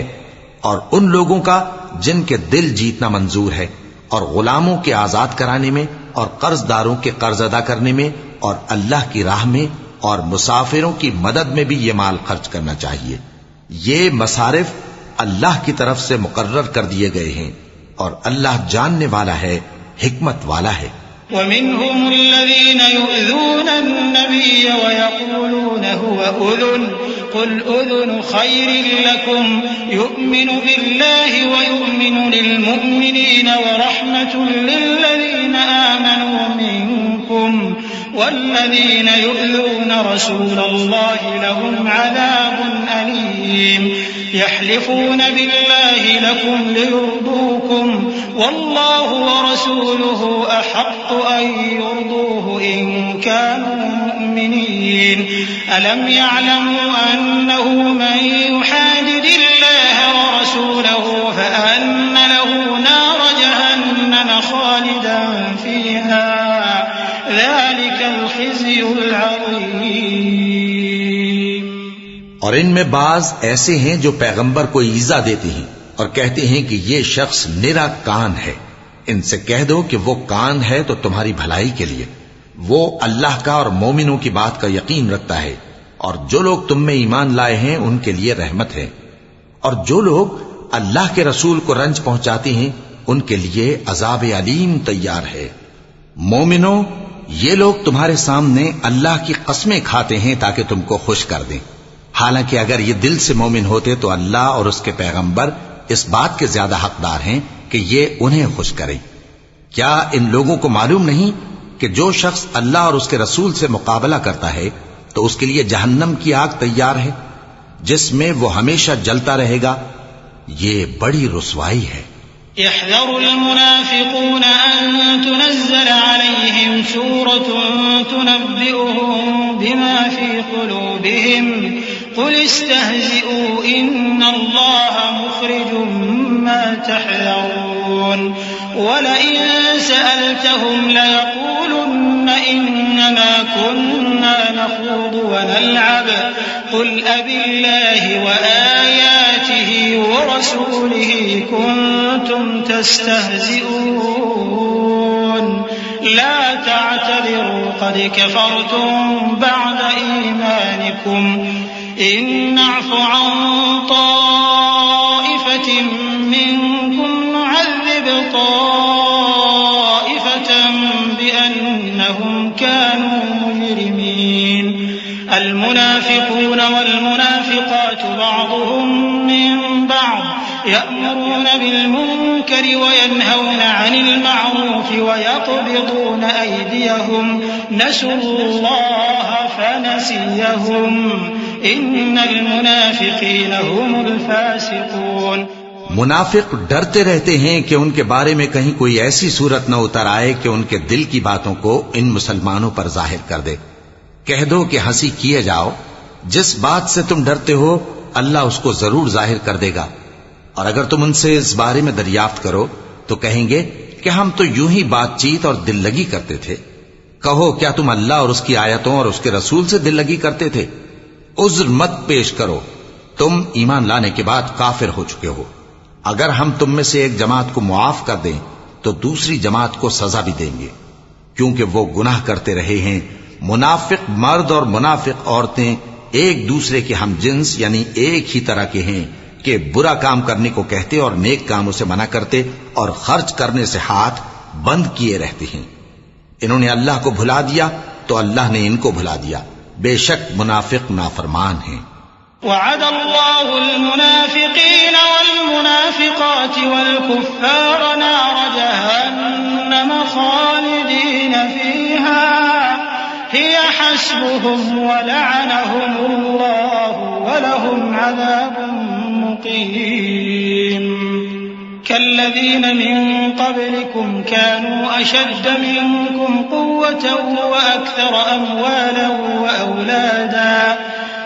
اور ان لوگوں کا جن کے دل جیتنا منظور ہے، اور غلاموں کے آزاد کرانے میں، اور قرض داروں کے قرض ادا کرنے میں، اور اللہ کی راہ میں، اور مسافروں کی مدد میں بھی یہ مال خرچ کرنا چاہیے. یہ مصارف اللہ کی طرف سے مقرر کر دیے گئے ہیں، اور اللہ جاننے والا ہے، حکمت والا ہے. ومنهم الذين يؤذون النبي ويقولون هو أذن قل أذن خير لكم يؤمن بالله ويؤمن للمؤمنين ورحمة للذين آمنوا منكم والذين يؤذون رسول الله لهم عذاب أليم. يحلفون بالله لكم ليرضوكم والله ورسوله أحق أن يرضوه إن كانوا مؤمنين. ألم يعلموا أنه من يحادد الله ورسوله فأن له نار جهنم خالدا فيها ذلك الخزي العظيم. اور ان میں بعض ایسے ہیں جو پیغمبر کو ایذا دیتے ہیں اور کہتے ہیں کہ یہ شخص نرا کان ہے. ان سے کہہ دو کہ وہ کان ہے تو تمہاری بھلائی کے لیے، وہ اللہ کا اور مومنوں کی بات کا یقین رکھتا ہے، اور جو لوگ تم میں ایمان لائے ہیں ان کے لیے رحمت ہے. اور جو لوگ اللہ کے رسول کو رنج پہنچاتے ہیں ان کے لیے عذاب علیم تیار ہے. مومنوں، یہ لوگ تمہارے سامنے اللہ کی قسمیں کھاتے ہیں تاکہ تم کو خوش کر دیں، حالانکہ اگر یہ دل سے مومن ہوتے تو اللہ اور اس کے پیغمبر اس بات کے زیادہ حقدار ہیں کہ یہ انہیں خوش کریں۔ کیا ان لوگوں کو معلوم نہیں کہ جو شخص اللہ اور اس کے رسول سے مقابلہ کرتا ہے تو اس کے لیے جہنم کی آگ تیار ہے جس میں وہ ہمیشہ جلتا رہے گا، یہ بڑی رسوائی ہے۔ يحذر المنافقون أن تنزل عليهم سورة تنبئهم بما في قلوبهم قل استهزئوا إن الله مخرج ما تحذرون ولئن سألتهم ليقولن إنما كنا نخوض ونلعب قل أبالله وآياته ورسوله كنتم تستهزئون لا تعتذروا قد كفرتم بعد إيمانكم إن نعف عن طائفة منكم نعذب طائفة بأنهم كانوا مجرمين المنافقون والمنافقات بعضهم من بعض يأمرون بالمنكر وينهون عن المعروف ويقبضون أيديهم نسوا الله فنسيهم إن المنافقين هم الفاسقون۔ منافق ڈرتے رہتے ہیں کہ ان کے بارے میں کہیں کوئی ایسی صورت نہ اتر آئے کہ ان کے دل کی باتوں کو ان مسلمانوں پر ظاہر کر دے۔ کہہ دو کہ ہنسی کیے جاؤ، جس بات سے تم ڈرتے ہو اللہ اس کو ضرور ظاہر کر دے گا، اور اگر تم ان سے اس بارے میں دریافت کرو تو کہیں گے کہ ہم تو یوں ہی بات چیت اور دل لگی کرتے تھے۔ کہو کیا تم اللہ اور اس کی آیتوں اور اس کے رسول سے دل لگی کرتے تھے؟ عذر مت پیش کرو، تم ایمان لانے کے بعد کافر ہو چکے ہو۔ اگر ہم تم میں سے ایک جماعت کو معاف کر دیں تو دوسری جماعت کو سزا بھی دیں گے، کیونکہ وہ گناہ کرتے رہے ہیں۔ منافق مرد اور منافق عورتیں ایک دوسرے کے ہم جنس یعنی ایک ہی طرح کے ہیں کہ برا کام کرنے کو کہتے اور نیک کاموں سے منع کرتے اور خرچ کرنے سے ہاتھ بند کیے رہتے ہیں۔ انہوں نے اللہ کو بھلا دیا تو اللہ نے ان کو بھلا دیا، بے شک منافق نافرمان ہیں۔ وعد الله المنافقين والمنافقات والكفار نار جهنم خالدين فيها هي حسبهم ولعنهم الله ولهم عذاب مقيم كالذين من قبلكم كانوا أشد منكم قوة وأكثر أموالا وأولادا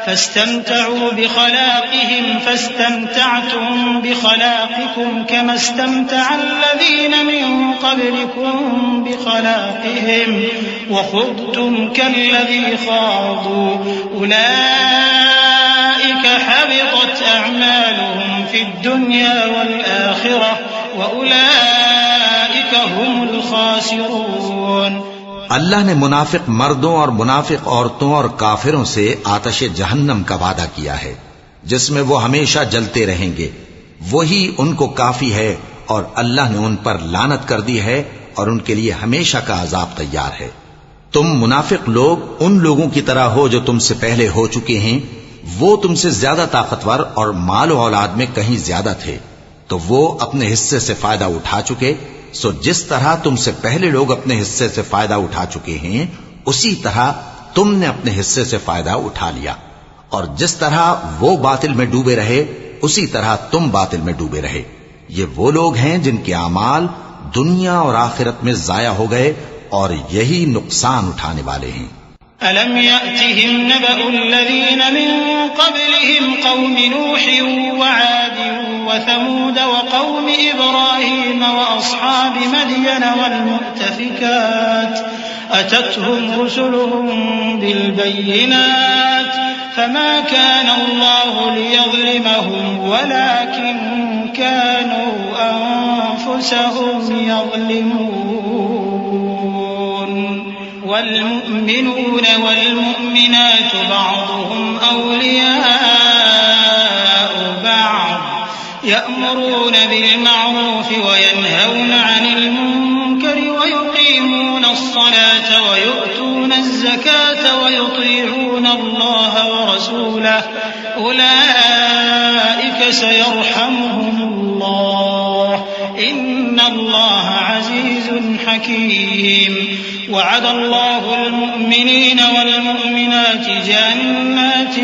فاستمتعوا بخلاقهم فاستمتعتم بخلاقكم كما استمتع الذين من قبلكم بخلاقهم وخضتم كالذي خاضوا أولئك حبطت أعمالهم في الدنيا والآخرة وأولئك هم الخاسرون۔ اللہ نے منافق مردوں اور منافق عورتوں اور کافروں سے آتش جہنم کا وعدہ کیا ہے جس میں وہ ہمیشہ جلتے رہیں گے، وہی ان کو کافی ہے، اور اللہ نے ان پر لعنت کر دی ہے اور ان کے لیے ہمیشہ کا عذاب تیار ہے۔ تم منافق لوگ ان لوگوں کی طرح ہو جو تم سے پہلے ہو چکے ہیں، وہ تم سے زیادہ طاقتور اور مال و اولاد میں کہیں زیادہ تھے، تو وہ اپنے حصے سے فائدہ اٹھا چکے، سو جس طرح تم سے پہلے لوگ اپنے حصے سے فائدہ اٹھا چکے ہیں اسی طرح تم نے اپنے حصے سے فائدہ اٹھا لیا، اور جس طرح وہ باطل میں ڈوبے رہے اسی طرح تم باطل میں ڈوبے رہے۔ یہ وہ لوگ ہیں جن کے اعمال دنیا اور آخرت میں ضائع ہو گئے اور یہی نقصان اٹھانے والے ہیں۔ أَلَمْ يَأْتِهِمْ نَبَأُ الَّذِينَ مِن قَبْلِهِمْ قَوْمِ نُوحٍ وَعَادٍ وَثَمُودَ وَقَوْمِ إِبْرَاهِيمَ وَأَصْحَابِ مَدْيَنَ وَالْمُؤْتَفِكَاتِ أَتَتْهُمْ رُسُلُهُم بِالْبَيِّنَاتِ فَمَا كَانَ اللَّهُ لِيَظْلِمَهُمْ وَلَكِن كَانُوا أَنفُسَهُمْ يَظْلِمُونَ والمؤمنون والمؤمنات بعضهم أولياء بعض يأمرون بالمعروف وينهون عن المنكر ويقيمون الصلاة ويؤتون الزكاة الزكاة ويطيعون الله ورسوله أولئك سيرحمهم الله إن الله عزيز حكيم وعد الله المؤمنين والمؤمنات جنات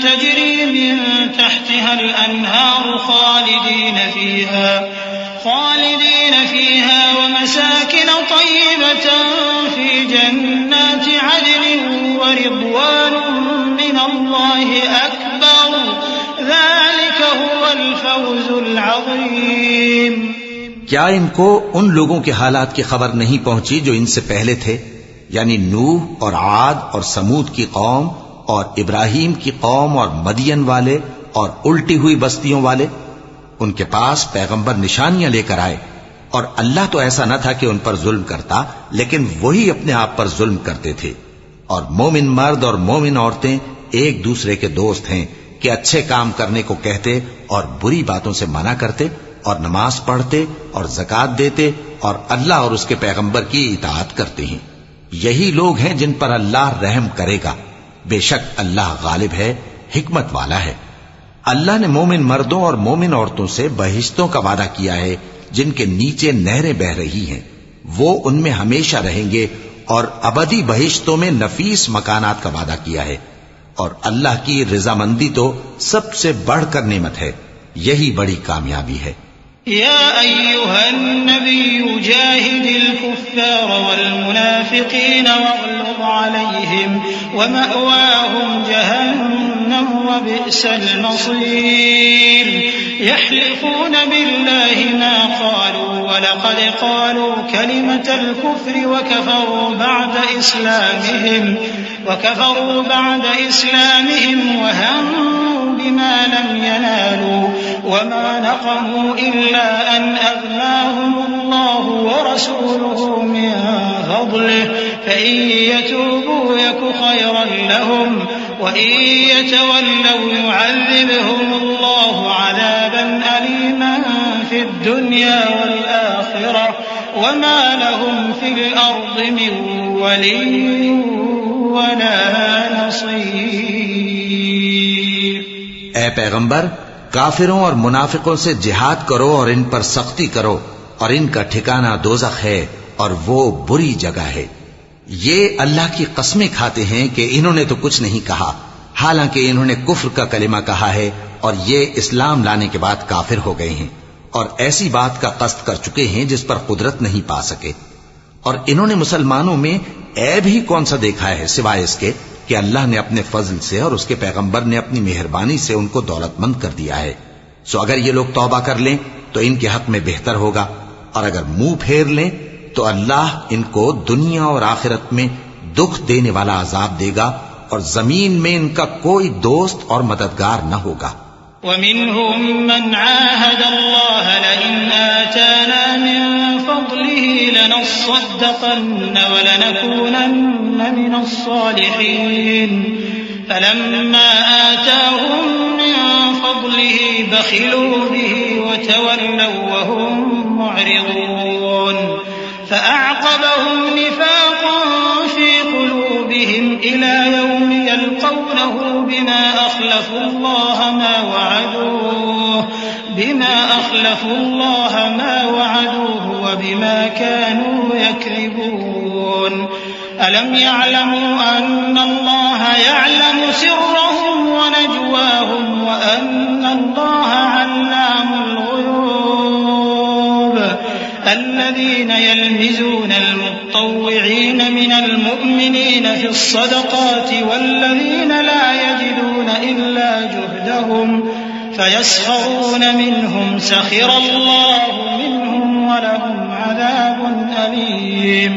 تجري من تحتها الأنهار خالدين فيها ومساكن طيبة في جنات عدن ورضوان من الله أكبر ذلك هو الفوز العظيم۔ کیا ان کو ان لوگوں کے حالات کی خبر نہیں پہنچی جو ان سے پہلے تھے، یعنی نوح اور عاد اور سمود کی قوم اور ابراہیم کی قوم اور مدین والے اور الٹی ہوئی بستیوں والے؟ ان کے پاس پیغمبر نشانیاں لے کر آئے، اور اللہ تو ایسا نہ تھا کہ ان پر ظلم کرتا، لیکن وہی اپنے آپ پر ظلم کرتے تھے۔ اور مومن مرد اور مومن عورتیں ایک دوسرے کے دوست ہیں کہ اچھے کام کرنے کو کہتے اور بری باتوں سے منع کرتے اور نماز پڑھتے اور زکوٰۃ دیتے اور اللہ اور اس کے پیغمبر کی اطاعت کرتے ہیں۔ یہی لوگ ہیں جن پر اللہ رحم کرے گا، بے شک اللہ غالب ہے، حکمت والا ہے۔ اللہ نے مومن مردوں اور مومن عورتوں سے بہشتوں کا وعدہ کیا ہے جن کے نیچے نہریں بہ رہی ہیں، وہ ان میں ہمیشہ رہیں گے، اور ابدی بہشتوں میں نفیس مکانات کا وعدہ کیا ہے۔ اور اللہ کی رضامندی تو سب سے بڑھ کر نعمت ہے، یہی بڑی کامیابی ہے۔ يا أيها النبي جاهد الكفار والمنافقين واغلظ عليهم ومأواهم جهنم وبئس المصير يحلفون بالله ما قالوا ولقد قالوا كلمة الكفر وكفروا بعد إسلامهم وهموا بما لم ينالوا وما نقموا إلا أن أغناهم الله ورسوله من فضله فإن يتوبوا يك خيرا لهم وإن يتولوا يعذبهم الله عذابا أليما في الدنيا والآخرة وما لهم في الأرض من ولي ولا نصير۔ اے پیغمبر، کافروں اور منافقوں سے جہاد کرو اور ان پر سختی کرو، اور ان کا ٹھکانہ دوزخ ہے اور وہ بری جگہ ہے۔ یہ اللہ کی قسمیں کھاتے ہیں کہ انہوں نے تو کچھ نہیں کہا، حالانکہ انہوں نے کفر کا کلمہ کہا ہے اور یہ اسلام لانے کے بعد کافر ہو گئے ہیں، اور ایسی بات کا قصد کر چکے ہیں جس پر قدرت نہیں پا سکے۔ اور انہوں نے مسلمانوں میں عیب ہی کون سا دیکھا ہے سوائے اس کے کہ اللہ نے اپنے فضل سے اور اس کے پیغمبر نے اپنی مہربانی سے ان کو دولت مند کر دیا ہے۔ سو اگر یہ لوگ توبہ کر لیں تو ان کے حق میں بہتر ہوگا، اور اگر منہ پھیر لیں تو اللہ ان کو دنیا اور آخرت میں دکھ دینے والا عذاب دے گا، اور زمین میں ان کا کوئی دوست اور مددگار نہ ہوگا۔ ومنهم من عاهد الله لئن آتانا من فضله لنصدقن ولنكونن من الصالحين فلما آتاهم من فضله بخلوا به وتولوا وهم معرضون فأعقبهم نفاقا في قلوبهم إلى يوم يلقونه بما أخلفوا الله ما وعدوه وبما كانوا يكذبون ألم يعلموا أن الله يعلم سرهم ونجواهم وأن الله علام الغيوب الذين يلمزون المطوعين من المؤمنين في الصدقات والذين لا يجدون إلا جهدهم فيسخرون منهم سخر الله منهم ولهم عذاب أليم۔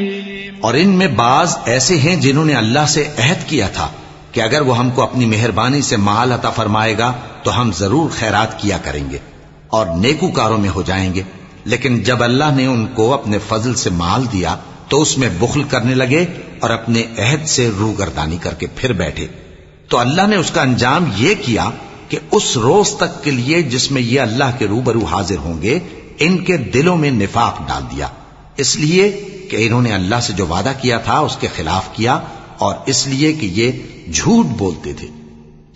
اور ان میں بعض ایسے ہیں جنہوں نے اللہ سے عہد کیا تھا کہ اگر وہ ہم کو اپنی مہربانی سے مال عطا فرمائے گا تو ہم ضرور خیرات کیا کریں گے اور نیکوکاروں میں ہو جائیں گے، لیکن جب اللہ نے ان کو اپنے فضل سے مال دیا تو اس میں بخل کرنے لگے اور اپنے عہد سے روگردانی کر کے پھر بیٹھے۔ تو اللہ نے اس کا انجام یہ کیا کہ اس روز تک کے لیے جس میں یہ اللہ کے روبرو حاضر ہوں گے ان کے دلوں میں نفاق ڈال دیا، اس لیے کہ انہوں نے اللہ سے جو وعدہ کیا تھا اس کے خلاف کیا اور اس لیے کہ یہ جھوٹ بولتے تھے۔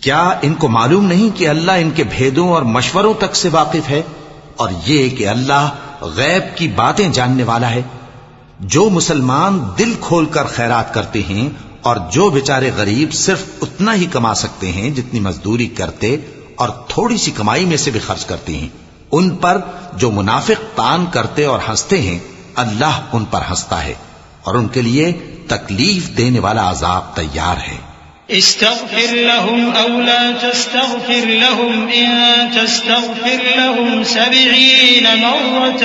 کیا ان کو معلوم نہیں کہ اللہ ان کے بھیدوں اور مشوروں تک سے واقف ہے، اور یہ کہ اللہ غیب کی باتیں جاننے والا ہے؟ جو مسلمان دل کھول کر خیرات کرتے ہیں اور جو بیچارے غریب صرف اتنا ہی کما سکتے ہیں جتنی مزدوری کرتے اور تھوڑی سی کمائی میں سے بھی خرچ کرتے ہیں، ان پر جو منافق تان کرتے اور ہنستے ہیں، اللہ ان پر ہنستا ہے اور ان کے لیے تکلیف دینے والا عذاب تیار ہے۔ استغفر لهم أو لا تستغفر لهم إن تستغفر لهم 70 مرة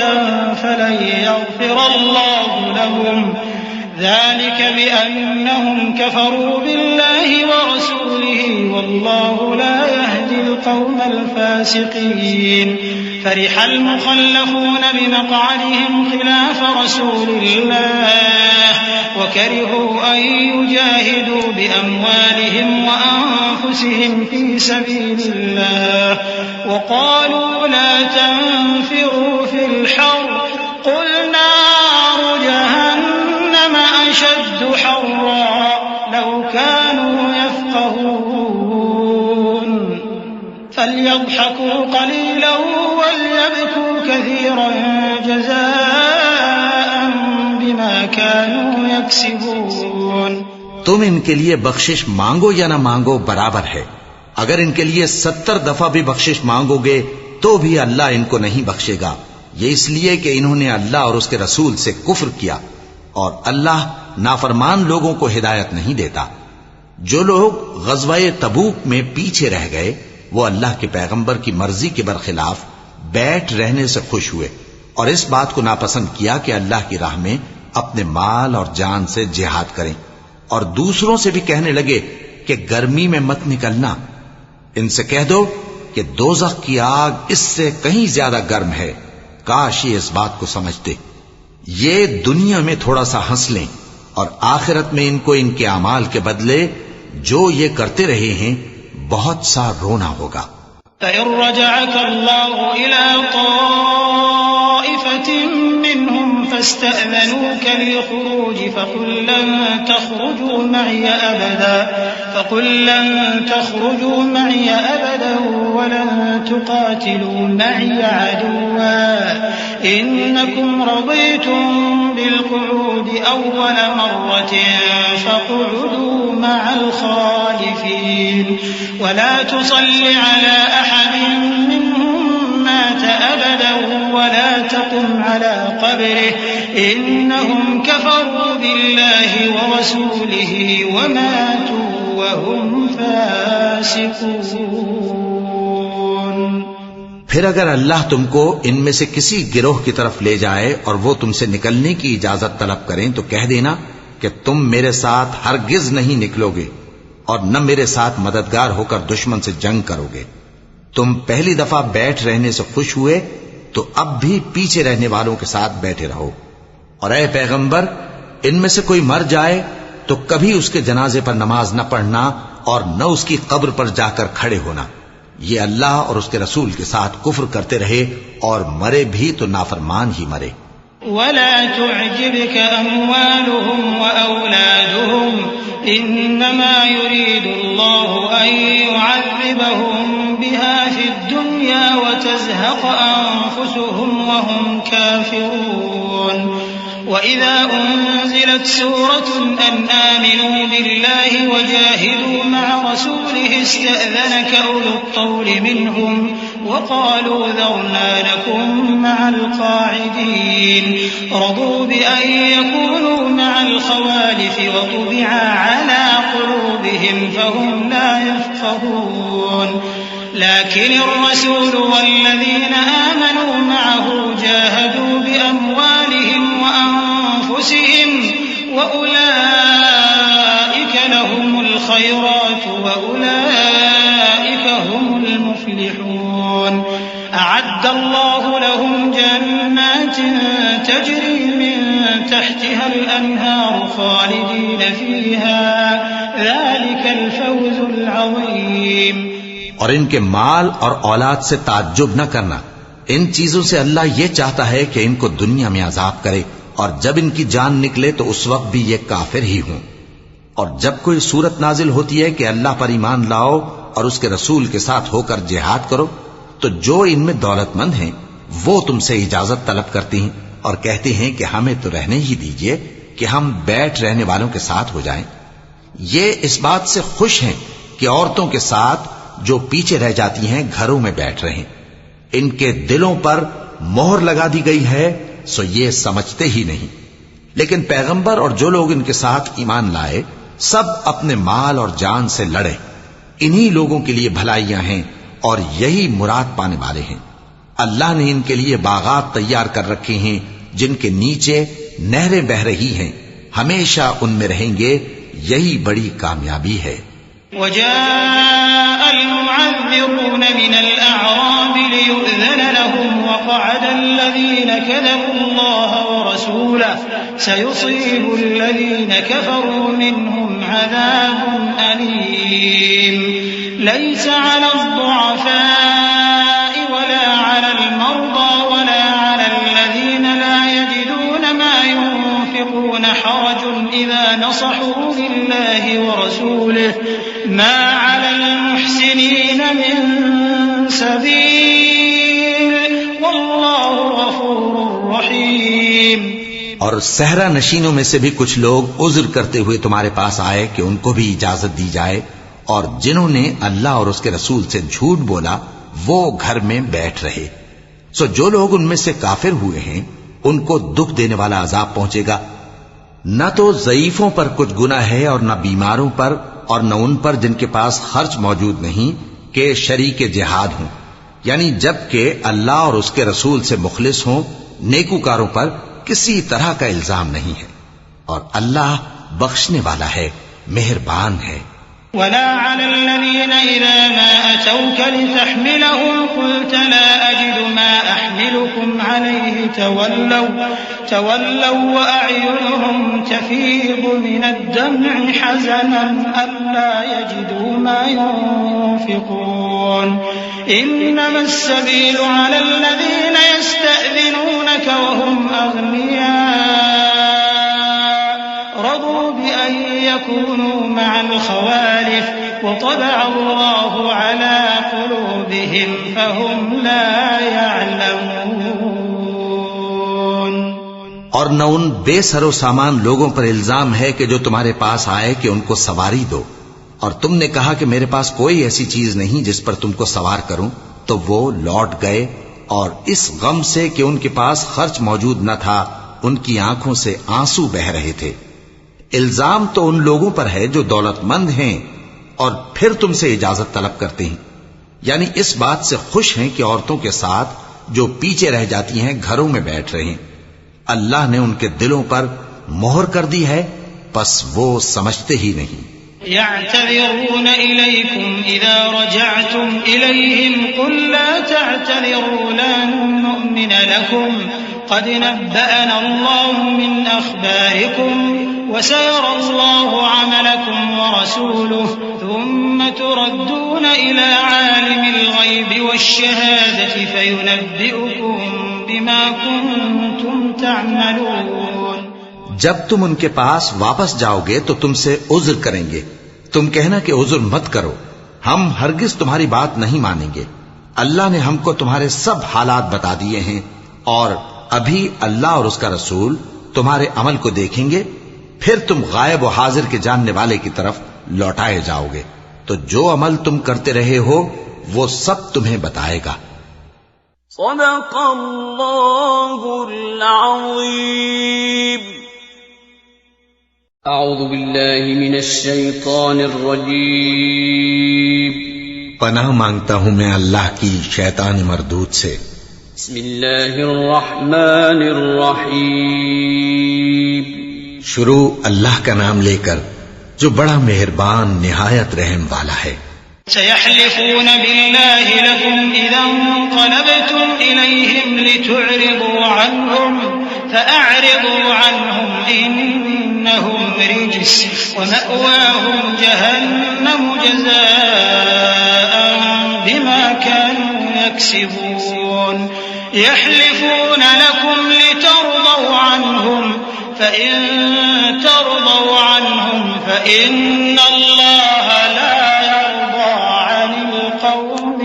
فلن يغفر الله لهم ذلك بأنهم كفروا بالله ورسوله والله لا يهدي القوم الفاسقين فرح المخلفون بمقعدهم خلاف رسول الله وكرهوا أن يجاهدوا بأموالهم وأنفسهم في سبيل الله وقالوا لا تنفروا في الحر قل نار جهنم أشد حرا لو كانوا يفقهون فليضحكوا قليلا وليبكوا كثيرا جزاء بما كانوا يكسبون۔ تم ان کے لیے بخشش مانگو یا نہ مانگو برابر ہے، اگر ان کے لیے 70 دفعہ بھی بخشش مانگو گے تو بھی اللہ ان کو نہیں بخشے گا، یہ اس لیے کہ انہوں نے اللہ اور اس کے رسول سے کفر کیا، اور اللہ نافرمان لوگوں کو ہدایت نہیں دیتا۔ جو لوگ غزوہ تبوک میں پیچھے رہ گئے وہ اللہ کے پیغمبر کی مرضی کے برخلاف بیٹھ رہنے سے خوش ہوئے اور اس بات کو ناپسند کیا کہ اللہ کی راہ میں اپنے مال اور جان سے جہاد کریں، اور دوسروں سے بھی کہنے لگے کہ گرمی میں مت نکلنا، ان سے کہہ دو کہ دوزخ کی آگ اس سے کہیں زیادہ گرم ہے، کاش یہ اس بات کو سمجھتے۔ یہ دنیا میں تھوڑا سا ہنس لیں اور آخرت میں ان کو ان کے اعمال کے بدلے جو یہ کرتے رہے ہیں بہت سا رونا ہوگا۔ فَإِن رَّجَعَكَ اللَّهُ إِلَىٰ طَائِفَةٍ مِّنْهُمْ فَاسْتَأْذَنُوكَ لِلْخُرُوجِ فَقُل لَّن تَخْرُجُوا مَعِيَ أَبَدًا وَلَن تُقَاتِلُوا مَعِيَ عَدُوًّا إِنَّكُمْ رَضِيتُم بِالْقُعُودِ أَوَّلَ مَرَّةٍ فَاقْعُدُوا مَعَ الْخَالِفِينَ وَلَا تُصَلِّ عَلَىٰ أَحَدٍ مِّنْهُم مَّاتَ أَبَدًا وَلَا تَقُمْ عَلَىٰ قَبْرِهِ إِنَّهُمْ كَفَرُوا بِاللَّهِ وَرَسُولِهِ وَمَاتُوا وَهُمْ فَاسِقُونَ۔ پھر اگر اللہ تم کو ان میں سے کسی گروہ کی طرف لے جائے اور وہ تم سے نکلنے کی اجازت طلب کریں تو کہہ دینا کہ تم میرے ساتھ ہرگز نہیں نکلو گے اور نہ میرے ساتھ مددگار ہو کر دشمن سے جنگ کرو گے۔ تم پہلی دفعہ بیٹھ رہنے سے خوش ہوئے تو اب بھی پیچھے رہنے والوں کے ساتھ بیٹھے رہو، اور اے پیغمبر ان میں سے کوئی مر جائے تو کبھی اس کے جنازے پر نماز نہ پڑھنا اور نہ اس کی قبر پر جا کر کھڑے ہونا، یہ اللہ اور اس کے رسول کے ساتھ کفر کرتے رہے اور مرے بھی تو نافرمان ہی مرے۔ وَلَا تُعْجِبْكَ أَمْوَالُهُمْ وَأَوْلَادُهُمْ إِنَّمَا يُرِيدُ اللَّهُ أَن يُعَذِّبَهُم بِهَا فِي الدُّنْيَا وَتَزْهَقَ أَنفُسُهُمْ وَهُمْ كَافِرُونَ۔ وَإِذَا أُنزِلَتْ سُورَةٌ أَنْ آمِنُوا بِاللَّهِ وَجَاهِدُوا مَعَ رَسُولِهِ اسْتَأْذَنَكَ أُولُو الطَّوْلِ مِنْهُمْ وَقَالُوا ذَرْنَا نَكُن مَّعَ الْقَاعِدِينَ رَضُوا بِأَن يَكُونُوا مَعَ الْخَوَالِفِ وَطُبِعَ عَلَىٰ قُلُوبِهِمْ فَهُمْ لَا يَفْقَهُونَ لَٰكِنِ الرَّسُولُ وَالَّذِينَ آمَنُوا مَعَهُ جَاهَدُوا بِأَمْوَالِهِمْ وَأَنفُسِهِمْ وَأُولَٰئِكَ لَهُمُ الْخَيْرَاتُ وَأُولَٰئِكَ هُمُ الْمُفْلِحُونَ أَعَدَّ اللَّهُ لَهُمْ جَنَّاتٍ تَجْرِي مِن تَحْتِهَا الْأَنْهَارُ خَالِدِينَ فِيهَا ذَلِكَ الْفَوْزُ الْعَظِيمُ۔ اور ان کے مال اور اولاد سے تعجب نہ کرنا، ان چیزوں سے اللہ یہ چاہتا ہے کہ ان کو دنیا میں عذاب کرے اور جب ان کی جان نکلے تو اس وقت بھی یہ کافر ہی ہوں۔ اور جب کوئی صورت نازل ہوتی ہے کہ اللہ پر ایمان لاؤ اور اس کے رسول کے ساتھ ہو کر جہاد کرو، تو جو ان میں دولت مند ہیں وہ تم سے اجازت طلب کرتی ہیں اور کہتے ہیں کہ ہمیں تو رہنے ہی دیجئے کہ ہم بیٹھ رہنے والوں کے ساتھ ہو جائیں۔ یہ اس بات سے خوش ہیں کہ عورتوں کے ساتھ جو پیچھے رہ جاتی ہیں گھروں میں بیٹھ رہیں۔ ان کے دلوں پر مہر لگا دی گئی ہے، سو یہ سمجھتے ہی نہیں۔ لیکن پیغمبر اور جو لوگ ان کے ساتھ ایمان لائے سب اپنے مال اور جان سے لڑے۔ انہی لوگوں کے لیے بھلائیاں ہیں اور یہی مراد پانے والے ہیں۔ اللہ نے ان کے لیے باغات تیار کر رکھے ہیں جن کے نیچے نہریں بہ رہی ہیں، ہمیشہ ان میں رہیں گے، یہی بڑی کامیابی ہے۔ وجاء المعذرون من الأعراب ليؤذن لهم وقعد الذين كذبوا الله ورسوله سيصيب الذين كفروا منهم عذاب أليم ليس على الضعفاء ولا على المرضى ولا على الذين لا يجدون ما ينفقون حرج إذا نصحوا لله ورسوله ما على المحسنين من سبيل والله غفور رحيم۔ اور صحرا نشینوں میں سے بھی کچھ لوگ عذر کرتے ہوئے تمہارے پاس آئے کہ ان کو بھی اجازت دی جائے، اور جنہوں نے اللہ اور اس کے رسول سے جھوٹ بولا وہ گھر میں بیٹھ رہے۔ سو جو لوگ ان میں سے کافر ہوئے ہیں ان کو دکھ دینے والا عذاب پہنچے گا۔ نہ تو ضعیفوں پر کچھ گناہ ہے اور نہ بیماروں پر اور نہ ان پر جن کے پاس خرچ موجود نہیں کہ شریک جہاد ہوں، یعنی جب کہ اللہ اور اس کے رسول سے مخلص ہوں، نیکوکاروں پر کسی طرح کا الزام نہیں ہے، اور اللہ بخشنے والا ہے، مہربان ہے۔ ولا على الذين إذا ما أتوك لتحملهم قلت لا أجد ما أحملكم عليه تولوا وأعينهم تفيض من الدمع حزنا ألا يجدوا ما ينفقون إنما السبيل على الذين يستأذنونك وهم أغنياء رضوا بأن يكونوا مع الخوالف وطبع الله على قلوبهم فهم لا يعلمون۔ اور نہ ان بے سر و سامان لوگوں پر الزام ہے کہ جو تمہارے پاس آئے کہ ان کو سواری دو، اور تم نے کہا کہ میرے پاس کوئی ایسی چیز نہیں جس پر تم کو سوار کروں، تو وہ لوٹ گئے، اور اس غم سے کہ ان کے پاس خرچ موجود نہ تھا ان کی آنکھوں سے آنسو بہ رہے تھے۔ الزام تو ان لوگوں پر ہے جو دولت مند ہیں اور پھر تم سے اجازت طلب کرتے ہیں، یعنی اس بات سے خوش ہیں کہ عورتوں کے ساتھ جو پیچھے رہ جاتی ہیں گھروں میں بیٹھ رہے ہیں۔ اللہ نے ان کے دلوں پر مہر کر دی ہے، پس وہ سمجھتے ہی نہیں۔ يعتذرون إليكم إذا رجعتم إليهم قل لا تعتذروا لن نؤمن لكم قد نبأنا الله من أخباركم وسيرى الله عملكم ورسوله ثم تردون إلى عالم الغيب والشهادة فينبئكم بما كنتم تعملون۔ جب تم ان کے پاس واپس جاؤ گے تو تم سے عذر کریں گے، تم کہنا کہ عذر مت کرو، ہم ہرگز تمہاری بات نہیں مانیں گے۔ اللہ نے ہم کو تمہارے سب حالات بتا دیے ہیں، اور ابھی اللہ اور اس کا رسول تمہارے عمل کو دیکھیں گے، پھر تم غائب و حاضر کے جاننے والے کی طرف لوٹائے جاؤ گے، تو جو عمل تم کرتے رہے ہو وہ سب تمہیں بتائے گا۔ صدق اللہ العظیم۔ اعوذ باللہ من الشیطان الرجیم۔ پناہ مانگتا ہوں میں اللہ کی شیطان مردود سے۔ بسم اللہ الرحمن الرحیم۔ شروع اللہ کا نام لے کر جو بڑا مہربان نہایت رحم والا ہے۔ سيحلفون بالله لكم إذا انقلبتم إليهم لتعرضوا عنهم فأعرضوا عنهم إنهم رجس ومأواهم جهنم جزاء بما كانوا يكسبون۔ يحلفون لكم لترضوا عنهم فإن ترضوا عنهم فإن الله لا يرضى عن القوم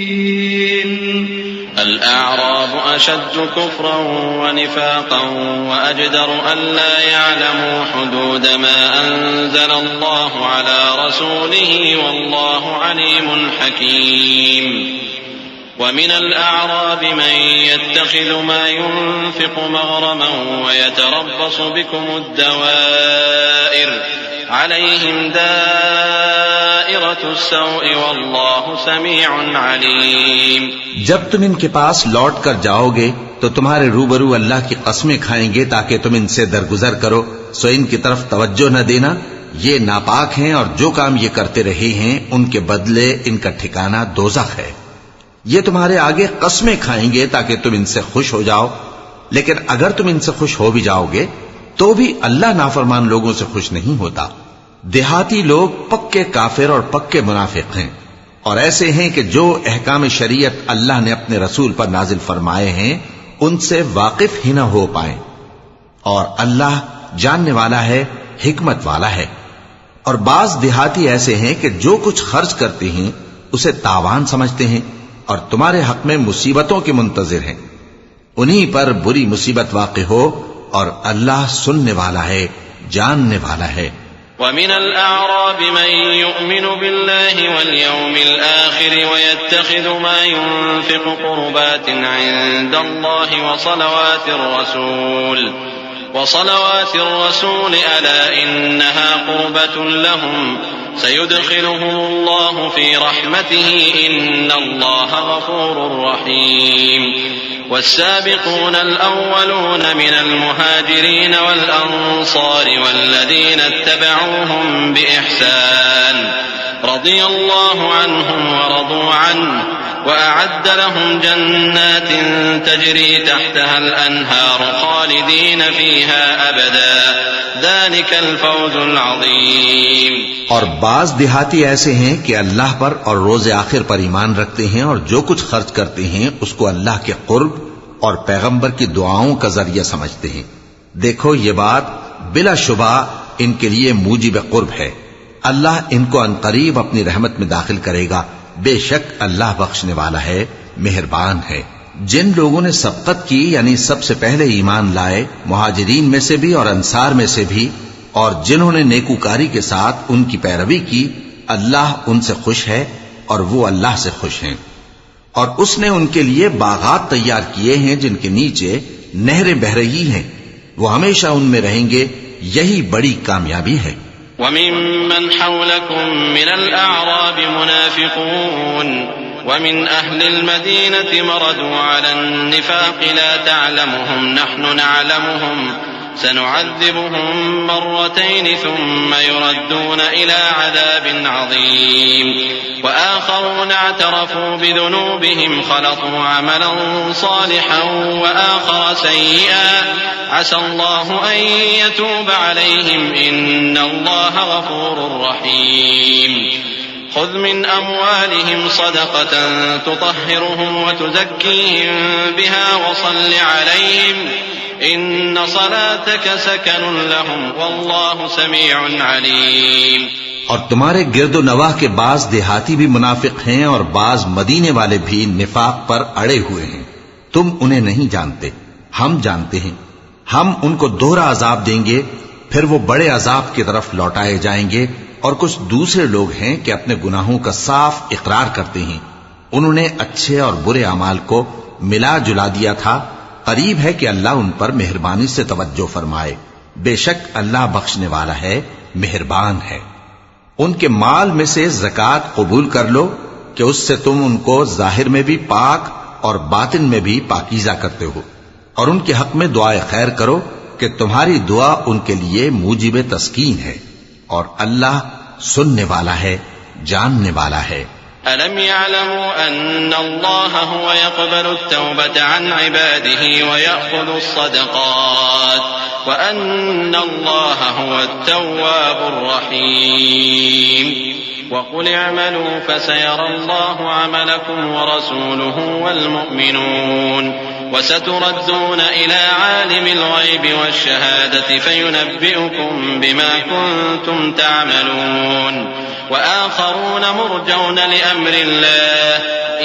الفاسقين. الأعراب أشد كفرا ونفاقا وأجدر ألا يعلموا حدود ما أنزل الله على رسوله والله عليم حكيم. ومن الأعراب من يتخذ ما ينفق مغرما ويتربص بكم الدوائر عليهم دائرة السوء والله سميع عليم. جب تم ان کے پاس لوٹ کر جاؤ گے تو تمہارے روبرو اللہ کی قسمیں کھائیں گے تاکہ تم ان سے درگزر کرو، سو ان کی طرف توجہ نہ دینا، یہ ناپاک ہیں اور جو کام یہ کرتے رہے ہیں ان کے بدلے ان کا ٹھکانہ دوزخ ہے. یہ تمہارے آگے قسمیں کھائیں گے تاکہ تم ان سے خوش ہو جاؤ، لیکن اگر تم ان سے خوش ہو بھی جاؤ گے تو بھی اللہ نافرمان لوگوں سے خوش نہیں ہوتا. دیہاتی لوگ پکے کافر اور پکے منافق ہیں، اور ایسے ہیں کہ جو احکام شریعت اللہ نے اپنے رسول پر نازل فرمائے ہیں ان سے واقف ہی نہ ہو پائیں. اور اللہ جاننے والا ہے، حکمت والا ہے. اور بعض دیہاتی ایسے ہیں کہ جو کچھ خرچ کرتے ہیں اسے تاوان سمجھتے ہیں اور تمہارے حق میں مصیبتوں کے منتظر ہیں. انہی پر بری مصیبت واقع ہو اور اللہ سننے والا ہے، جاننے والا ہے. ومن الأعراب من يؤمن بالله واليوم الآخر ويتخذ ما ينفق قربات عند الله وصلوات الرسول ألا إنها قربة لهم سيدخلهم الله في رحمته إن الله غفور رحيم. والسابقون الأولون من المهاجرين والأنصار والذين اتبعوهم بإحسان رضي الله عنهم ورضوا عنه وأعد لهم جنات تجري تحتها الأنهار خالدين فيها أبدا ذلك الفوز العظيم. اور بعض دیہاتی ایسے ہیں کہ اللہ پر اور روز آخر پر ایمان رکھتے ہیں اور جو کچھ خرچ کرتے ہیں اس کو اللہ کے قرب اور پیغمبر کی دعاؤں کا ذریعہ سمجھتے ہیں. دیکھو یہ بات بلا شبہ ان کے لیے موجب قرب ہے. اللہ ان کو عنقریب اپنی رحمت میں داخل کرے گا. بے شک اللہ بخشنے والا ہے، مہربان ہے. جن لوگوں نے سبقت کی یعنی سب سے پہلے ایمان لائے، مہاجرین میں سے بھی اور انصار میں سے بھی، اور جنہوں نے نیکوکاری کے ساتھ ان کی پیروی کی، اللہ ان سے خوش ہے اور وہ اللہ سے خوش ہیں. اور اس نے ان کے لیے باغات تیار کیے ہیں جن کے نیچے نہریں بہہ رہی ہیں، وہ ہمیشہ ان میں رہیں گے. یہی بڑی کامیابی ہے. وَمِمَّنْ حَوْلَكُمْ مِنَ الْأَعْرَابِ مُنَافِقُونَ وَمِنْ أَهْلِ الْمَدِينَةِ مَرَدُوا عَلَى النِّفَاقِ لَا تَعْلَمُهُمْ نَحْنُ نَعْلَمُهُمْ سَنُعَذِّبُهُمْ مَرَّتَيْنِ ثُمَّ يُرَدُّونَ إِلَى عَذَابٍ عَظِيمٍ. وَآخَرُونَ اعْتَرَفُوا بِذُنُوبِهِمْ خَلَطُوا عَمَلًا صَالِحًا وَآخَرَ سَيِّئًا عَسَى اللَّهُ أَن يَتُوبَ عَلَيْهِمْ إِنَّ اللَّهَ غَفُورٌ رَّحِيمٌ. خُذْ مِنْ أَمْوَالِهِمْ صَدَقَةً تُطَهِّرُهُمْ وَتُزَكِّيهِمْ بِهَا وَصَلِّ عَلَيْهِمْ إِنَّ صَلَاتَكَ سَكَنٌ لَّهُمْ وَاللَّهُ سَمِيعٌ عَلِيمٌ. اور تمہارے گرد و نواح کے بعض دیہاتی بھی منافق ہیں اور بعض مدینے والے بھی نفاق پر اڑے ہوئے ہیں. تم انہیں نہیں جانتے، ہم جانتے ہیں. ہم ان کو دوہرا عذاب دیں گے، پھر وہ بڑے عذاب کی طرف لوٹائے جائیں گے. اور کچھ دوسرے لوگ ہیں کہ اپنے گناہوں کا صاف اقرار کرتے ہیں. انہوں نے اچھے اور برے اعمال کو ملا جلا دیا تھا. قریب ہے کہ اللہ ان پر مہربانی سے توجہ فرمائے. بے شک اللہ بخشنے والا ہے، مہربان ہے. ان کے مال میں سے زکوٰۃ قبول کر لو کہ اس سے تم ان کو ظاہر میں بھی پاک اور باطن میں بھی پاکیزہ کرتے ہو. اور ان کے حق میں دعائے خیر کرو کہ تمہاری دعا ان کے لیے موجب تسکین ہے. اور اللہ سننے والا ہے، جاننے والا ہے. أَلَمْ يَعْلَمُوا أَنَّ اللَّهَ هُوَ يَقْبَلُ التَّوْبَةَ عَنْ عِبَادِهِ وَيَأْخُذُ الصَّدَقَاتِ وَأَنَّ اللَّهَ هُوَ التَّوَّابُ الرَّحِيمُ. وَقُلِ اعْمَلُوا فَسَيَرَى اللَّهُ عَمَلَكُمْ وَرَسُولُهُ وَالْمُؤْمِنُونَ وستردون إلى عالم الغيب والشهادة فينبئكم بما كنتم تعملون وآخرون مرجون لأمر الله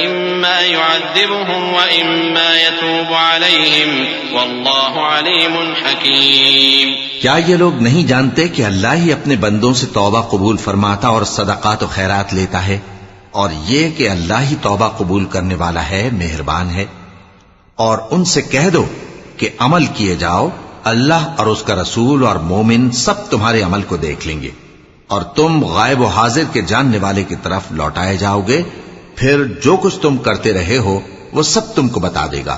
إما يعذبهم وإما يتوب عليهم والله عليم حكيم۔ کیا یہ لوگ نہیں جانتے کہ اللہ ہی اپنے بندوں سے توبہ قبول فرماتا اور صدقات و خیرات لیتا ہے، اور یہ کہ اللہ ہی توبہ قبول کرنے والا ہے، مہربان ہے۔ اور ان سے کہہ دو کہ عمل کیے جاؤ، اللہ اور اس کا رسول اور مومن سب تمہارے عمل کو دیکھ لیں گے، اور تم غائب و حاضر کے جاننے والے کی طرف لوٹائے جاؤ گے، پھر جو کچھ تم کرتے رہے ہو وہ سب تم کو بتا دے گا۔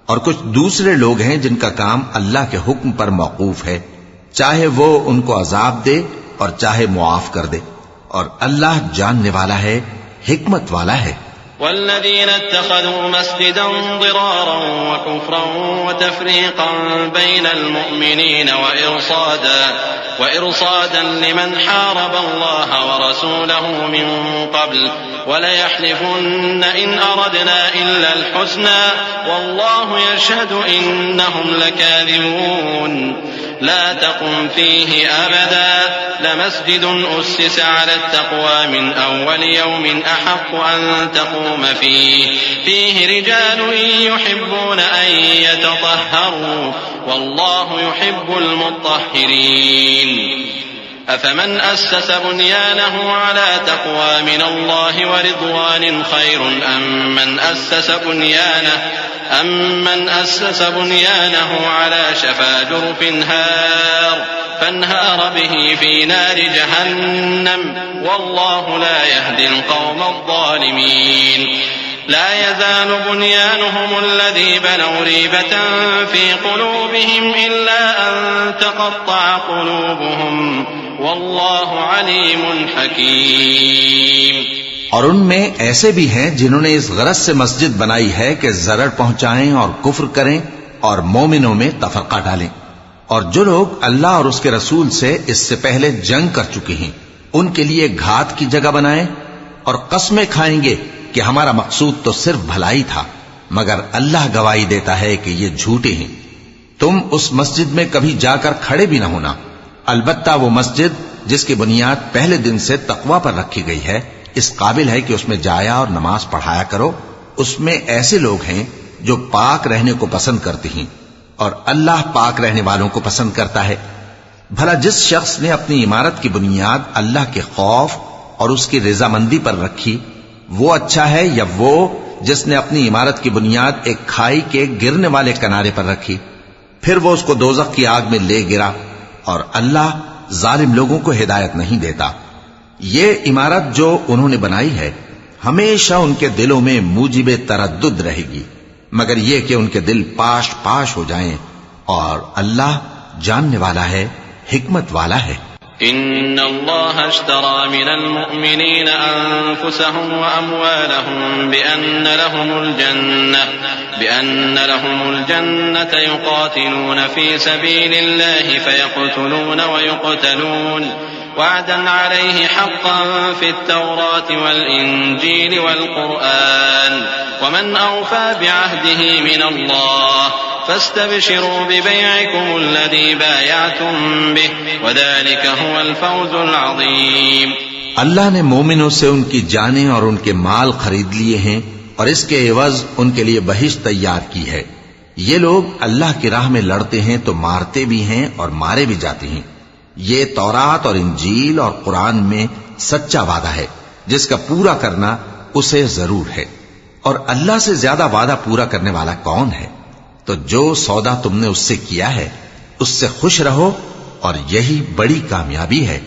اور کچھ دوسرے لوگ ہیں جن کا کام اللہ کے حکم پر موقوف ہے، چاہے وہ ان کو عذاب دے اور چاہے معاف کر دے، اور اللہ جاننے والا ہے، حکمت والا ہے۔ والذين اتخذوا مسجدا ضرارا وكفرا وتفريقا بين المؤمنين وإرصادا لمن حارب الله ورسوله من قبل وليحلفن إن أردنا إلا الحسنى والله يشهد إنهم لكاذبون لا تقم فيه أبدا لمسجد أسس على التقوى من أول يوم أحق أن تقوم فيه رجال يحبون أن يتطهروا والله يحب المطهرين أفمن أسس بنيانه على تقوى من الله ورضوان خير أم من أسس بنيانه على شفا جرف فانهار به في نار جهنم والله لا يهدي القوم الظالمين لا يزال بنيانهم الذي بنوا ريبة في قلوبهم إلا أن تقطع قلوبهم والله عليم حكيم۔ اور ان میں ایسے بھی ہیں جنہوں نے اس غرض سے مسجد بنائی ہے کہ ضرر پہنچائیں اور کفر کریں اور مومنوں میں تفرقہ ڈالیں، اور جو لوگ اللہ اور اس کے رسول سے اس سے پہلے جنگ کر چکے ہیں ان کے لیے گھات کی جگہ بنائیں اور قسمیں کھائیں گے کہ ہمارا مقصود تو صرف بھلائی تھا، مگر اللہ گواہی دیتا ہے کہ یہ جھوٹے ہیں۔ تم اس مسجد میں کبھی جا کر کھڑے بھی نہ ہونا، البتہ وہ مسجد جس کی بنیاد پہلے دن سے تقوی پر رکھی گئی ہے اس قابل ہے کہ اس میں جایا اور نماز پڑھایا کرو۔ اس میں ایسے لوگ ہیں جو پاک رہنے کو پسند کرتے ہیں اور اللہ پاک رہنے والوں کو پسند کرتا ہے۔ بھلا جس شخص نے اپنی عمارت کی بنیاد اللہ کے خوف اور اس کی رضامندی پر رکھی وہ اچھا ہے، یا وہ جس نے اپنی عمارت کی بنیاد ایک کھائی کے گرنے والے کنارے پر رکھی، پھر وہ اس کو دوزخ کی آگ میں لے گرا، اور اللہ ظالم لوگوں کو ہدایت نہیں دیتا۔ یہ عمارت جو انہوں نے بنائی ہے ہمیشہ ان کے دلوں میں موجب تردد رہے گی، مگر یہ کہ ان کے دل پاش پاش ہو جائیں، اور اللہ جاننے والا ہے، حکمت والا ہے۔ إن الله اشترى من المؤمنين أنفسهم وأموالهم بأن لهم الجنة يقاتلون في سبيل الله فيقتلون ويقتلون وعدا عليه حقا في التوراة والإنجيل والقرآن ومن أوفى بعهده من الله فاستبشروا ببيعكم الذي بايعتم به وذلك هو الفوز العظيم۔ اللہ نے مومنوں سے ان کی جانیں اور ان کے مال خرید لیے ہیں اور اس کے عوض ان کے لیے بہشت تیار کی ہے۔ یہ لوگ اللہ کی راہ میں لڑتے ہیں تو مارتے بھی ہیں اور مارے بھی جاتے ہیں۔ یہ تورات اور انجیل اور قرآن میں سچا وعدہ ہے جس کا پورا کرنا اسے ضرور ہے، اور اللہ سے زیادہ وعدہ پورا کرنے والا کون ہے؟ تو جو سودا تم نے اس سے کیا ہے اس سے خوش رہو، اور یہی بڑی کامیابی ہے۔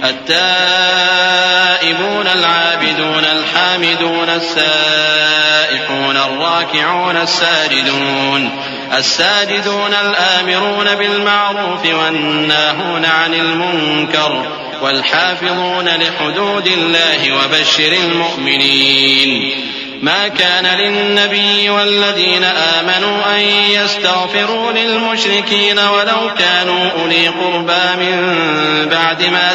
التائبون العابدون الحامدون السائحون الراكعون الساجدون الآمرون بالمعروف والناهون عن المنكر والحافظون لحدود الله وبشر المؤمنين ما كان للنبي والذين آمنوا أن يستغفروا للمشركين ولو كانوا أولي قربى من بعد ما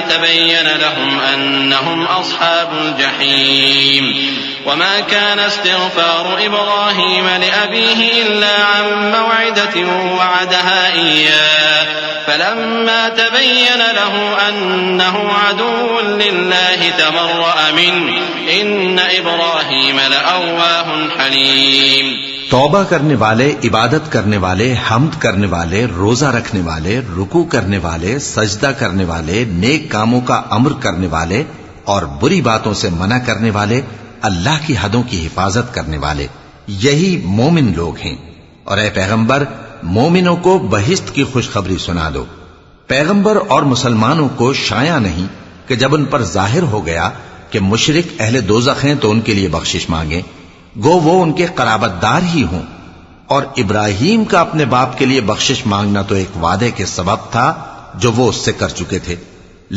تبين لهم أنهم أصحاب الجحيم وما كان استغفار إبراهيم لأبيه إلا عن موعدة وعدها إياه فلما تبين له أنه عدو لله تبرأ منه إن إبراهيم لأواه حليم. توبہ کرنے والے، عبادت کرنے والے، حمد کرنے والے، روزہ رکھنے والے، رکوع کرنے والے، سجدہ کرنے والے، نیک کاموں کا امر کرنے والے اور بری باتوں سے منع کرنے والے، اللہ کی حدوں کی حفاظت کرنے والے، یہی مومن لوگ ہیں. اور اے پیغمبر، مومنوں کو بہشت کی خوشخبری سنا دو. پیغمبر اور مسلمانوں کو شایع نہیں کہ جب ان پر ظاہر ہو گیا کہ مشرک اہل دوزخ ہیں تو ان کے لیے بخشش مانگیں، گو وہ ان کے قرابت دار ہی ہوں. اور ابراہیم کا اپنے باپ کے لیے بخشش مانگنا تو ایک وعدے کے سبب تھا جو وہ اس سے کر چکے تھے،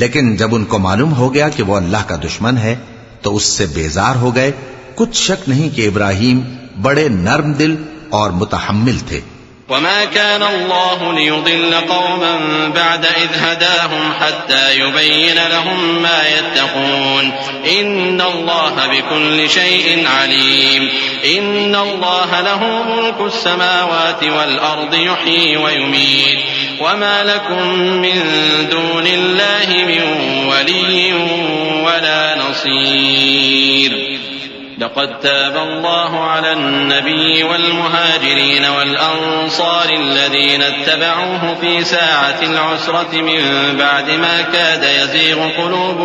لیکن جب ان کو معلوم ہو گیا کہ وہ اللہ کا دشمن ہے تو اس سے بیزار ہو گئے. کچھ شک نہیں کہ ابراہیم بڑے نرم دل اور متحمل تھے. وما كان الله ليضل قوما بعد إذ هداهم حتى يبين لهم ما يتقون إن الله بكل شيء عليم. إن الله له ملك السماوات والأرض يحيي ويميت وما لكم من دون الله من ولي ولا نصير. لقد تاب الله على النبي والمهاجرين والأنصار الذين اتبعوه في ساعة العسرة من بعد ما كاد يزيغ قلوب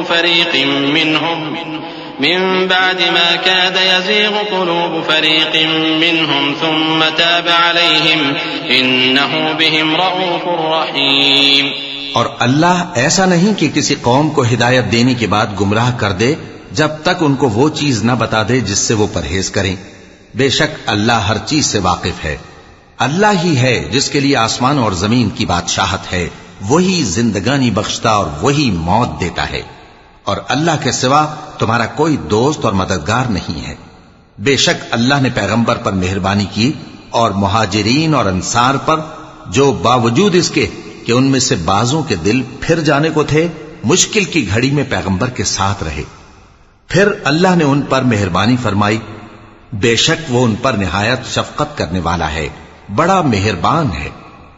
فريق منهم ثم تاب عليهم إنه بهم رؤوف رحيم. اور اللہ ایسا نہیں کہ کسی قوم کو ہدایت دینے کے بعد گمراہ کر دے جب تک ان کو وہ چیز نہ بتا دے جس سے وہ پرہیز کریں. بے شک اللہ ہر چیز سے واقف ہے. اللہ ہی ہے جس کے لیے آسمان اور زمین کی بادشاہت ہے، وہی زندگانی بخشتا اور وہی موت دیتا ہے، اور اللہ کے سوا تمہارا کوئی دوست اور مددگار نہیں ہے. بے شک اللہ نے پیغمبر پر مہربانی کی اور مہاجرین اور انصار پر، جو باوجود اس کے کہ ان میں سے بعضوں کے دل پھر جانے کو تھے، مشکل کی گھڑی میں پیغمبر کے ساتھ رہے. پھر اللہ نے ان پر مہربانی فرمائی. بے شک وہ ان پر نہایت شفقت کرنے والا ہے، بڑا مہربان ہے.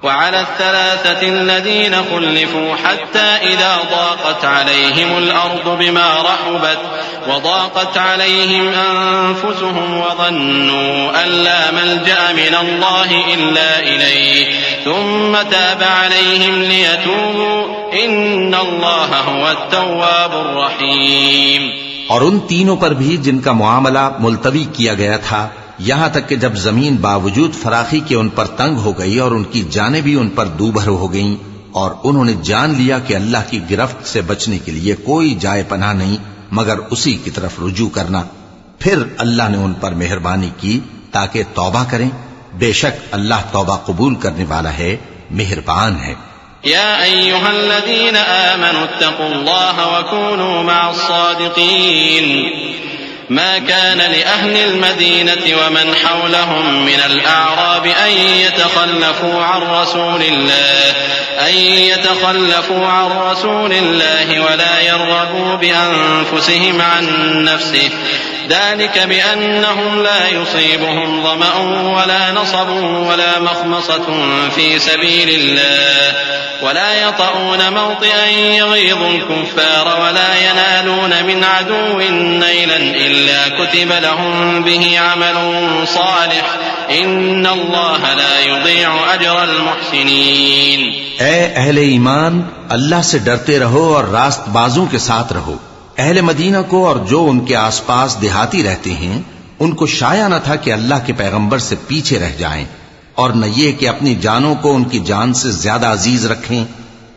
وعلى الثلاثة الذين خلفوا حتى إذا ضاقت عليهم الأرض بما رحبت وضاقت عليهم أنفسهم وظنوا أن لا ملجأ من الله إلا إليه ثم تاب عليهم ليتوبوا إن الله هو التواب الرحيم. اور ان تینوں پر بھی جن کا معاملہ ملتوی کیا گیا تھا، یہاں تک کہ جب زمین باوجود فراخی کے ان پر تنگ ہو گئی اور ان کی جانیں بھی ان پر دوبھر ہو گئیں، اور انہوں نے جان لیا کہ اللہ کی گرفت سے بچنے کے لیے کوئی جائے پناہ نہیں مگر اسی کی طرف رجوع کرنا، پھر اللہ نے ان پر مہربانی کی تاکہ توبہ کریں. بے شک اللہ توبہ قبول کرنے والا ہے، مہربان ہے. يا أيها الذين آمنوا اتقوا الله وكونوا مع الصادقين. ما كان لأهل المدينة ومن حولهم من الأعراب أن يتخلفوا عن رسول الله ولا يرغبوا بأنفسهم عن نفسه ذلك بأنهم لا يصيبهم ظمأ ولا نصب ولا مخمصة في سبيل الله ولا يطؤون موطئا يغيظ الكفار ولا ينالون من عدو نيلا إلا كتب لهم به عمل صالح إن الله لا يضيع أجر المحسنين. اے اہل ایمان، اللہ سے ڈرتے رہو اور راست بازوں کے ساتھ رہو. اہل مدینہ کو اور جو ان کے آس پاس دیہاتی رہتے ہیں ان کو شایع نہ تھا کہ اللہ کے پیغمبر سے پیچھے رہ جائیں، اور نہ یہ کہ اپنی جانوں کو ان کی جان سے زیادہ عزیز رکھیں.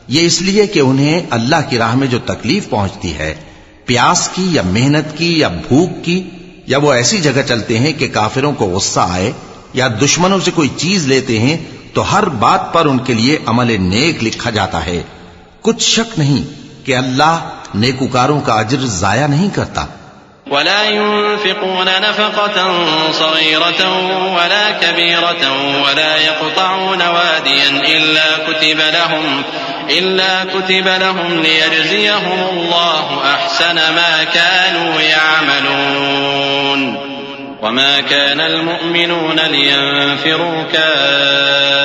یہ اس لیے کہ انہیں اللہ کی راہ میں جو تکلیف پہنچتی ہے، پیاس کی یا محنت کی یا بھوک کی، یا وہ ایسی جگہ چلتے ہیں کہ کافروں کو غصہ آئے یا دشمنوں سے کوئی چیز لیتے ہیں، تو ہر بات پر ان کے لیے عمل نیک لکھا جاتا ہے. کچھ شک نہیں کہ اللہ نیکوکاروں کا اجر ضائع نہیں کرتا. ولا ينفقون نفقة صغيرة ولا كبيرة ولا يقطعون واديا إلا كتب لهم ليجزيهم الله أحسن ما كانوا يعملون وما كان المؤمنون لينفروا كافة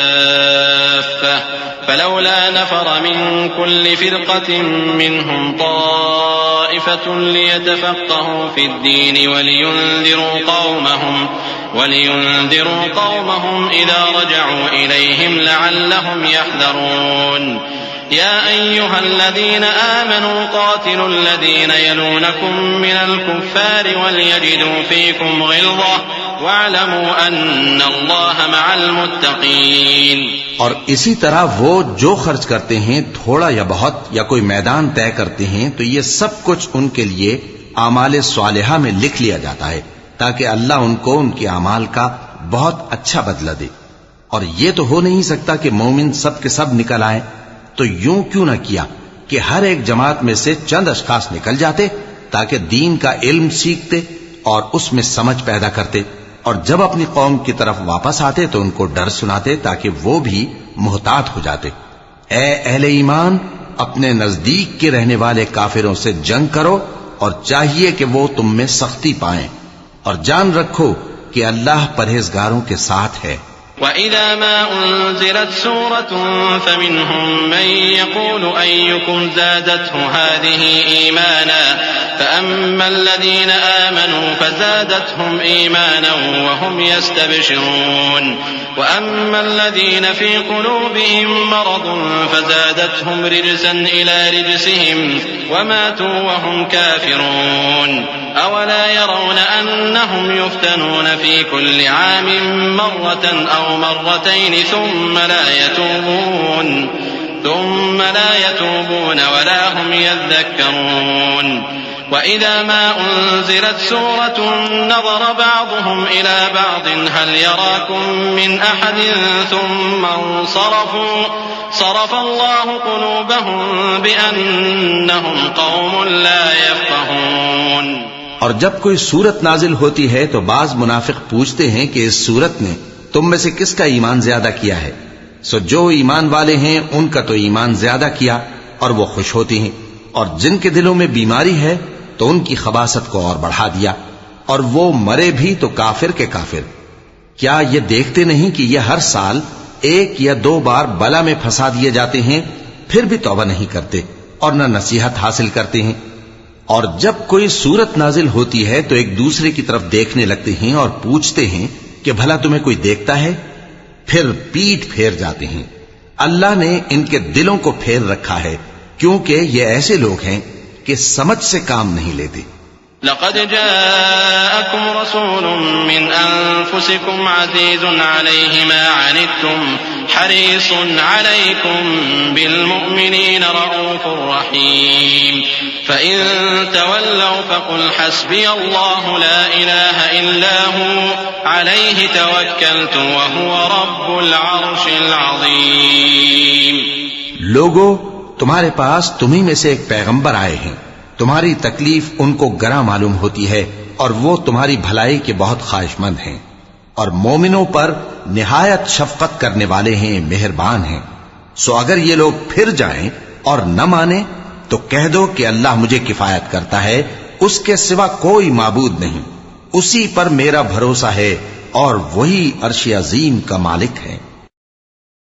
فلولا نفر من كل فرقة منهم طائفة ليتفقهوا في الدين ولينذروا قومهم إذا رجعوا إليهم لعلهم يحذرون يا أيها الذين آمنوا قاتلوا الذين يلونكم من الكفار وليجدوا فيكم غلظة واعلموا أن الله مع المتقين. اور اسی طرح وہ جو خرچ کرتے ہیں تھوڑا یا بہت یا کوئی میدان طے کرتے ہیں تو یہ سب کچھ ان کے لیے اعمال صالحہ میں لکھ لیا جاتا ہے تاکہ اللہ ان کو ان کے اعمال کا بہت اچھا بدلہ دے. اور یہ تو ہو نہیں سکتا کہ مومن سب کے سب نکل آئیں، تو یوں کیوں نہ کیا کہ ہر ایک جماعت میں سے چند اشخاص نکل جاتے تاکہ دین کا علم سیکھتے اور اس میں سمجھ پیدا کرتے، اور جب اپنی قوم کی طرف واپس آتے تو ان کو ڈر سناتے تاکہ وہ بھی محتاط ہو جاتے. اے اہل ایمان، اپنے نزدیک کے رہنے والے کافروں سے جنگ کرو اور چاہیے کہ وہ تم میں سختی پائیں، اور جان رکھو کہ اللہ پرہیزگاروں کے ساتھ ہے. وَإِذَا مَا أُنزِلَتْ سُورَةٌ فَمِنْهُمْ مَنْ يَقُولُ أَيُّكُمْ زَادَتْهُ هَذِهِ إِيمَانًا فَأَمَّا الَّذِينَ آمَنُوا فَزَادَتْهُمْ إِيمَانًا وَهُمْ يَسْتَبْشِرُونَ وَأَمَّا الَّذِينَ فِي قُلُوبِهِمْ مَرَضٌ فَزَادَتْهُمْ رِجْسًا إِلَى رِجْسِهِمْ وَمَاتُوا وَهُمْ كَافِرُونَ أَوَلَا يَرَوْنَ أَنَّهُمْ يُفْتَنُونَ فِي كُلِّ عَامٍ مرة أو مرتين ثم لا يتوبون ولا هم يذكرون وإذا ما أنزلت سورة نظر بعضهم إلى بعض هل يراكم من أحد ثم انصرفوا صرف الله قلوبهم بأنهم قوم لا يفقهون. اور جب کوئی سورت نازل ہوتی ہے تو بعض منافق پوچھتے ہیں کہ اس سورت نے تم میں سے کس کا ایمان زیادہ کیا ہے؟ سو جو ایمان والے ہیں ان کا تو ایمان زیادہ کیا اور وہ خوش ہوتی ہیں، اور جن کے دلوں میں بیماری ہے تو ان کی خباثت کو اور بڑھا دیا، اور وہ مرے بھی تو کافر کے کافر. کیا یہ دیکھتے نہیں کہ یہ ہر سال ایک یا دو بار بلا میں پھنسا دیے جاتے ہیں، پھر بھی توبہ نہیں کرتے اور نہ نصیحت حاصل کرتے ہیں؟ اور جب کوئی سورت نازل ہوتی ہے تو ایک دوسرے کی طرف دیکھنے لگتے ہیں اور پوچھتے ہیں کہ بھلا تمہیں کوئی دیکھتا ہے؟ پھر پیٹ پھیر جاتے ہیں. اللہ نے ان کے دلوں کو پھیر رکھا ہے کیونکہ یہ ایسے لوگ ہیں کہ سمجھ سے کام نہیں لیتے. لقد جاءكم رسول من أنفسكم عزيز عليه ما عنتم حريص عليكم بالمؤمنين رؤوف رحيم فإن تولوا فقل حسبي الله لا إله إلا هو عليه توكلت وهو رب العرش العظيم. لوگو، تمہارے پاس تمہیں میں سے ایک پیغمبر آئے ہیں، تمہاری تکلیف ان کو گراں معلوم ہوتی ہے اور وہ تمہاری بھلائی کے بہت خواہش مند ہیں، اور مومنوں پر نہایت شفقت کرنے والے ہیں، مہربان ہیں. سو اگر یہ لوگ پھر جائیں اور نہ مانیں تو کہہ دو کہ اللہ مجھے کفایت کرتا ہے، اس کے سوا کوئی معبود نہیں، اسی پر میرا بھروسہ ہے اور وہی عرش عظیم کا مالک ہے.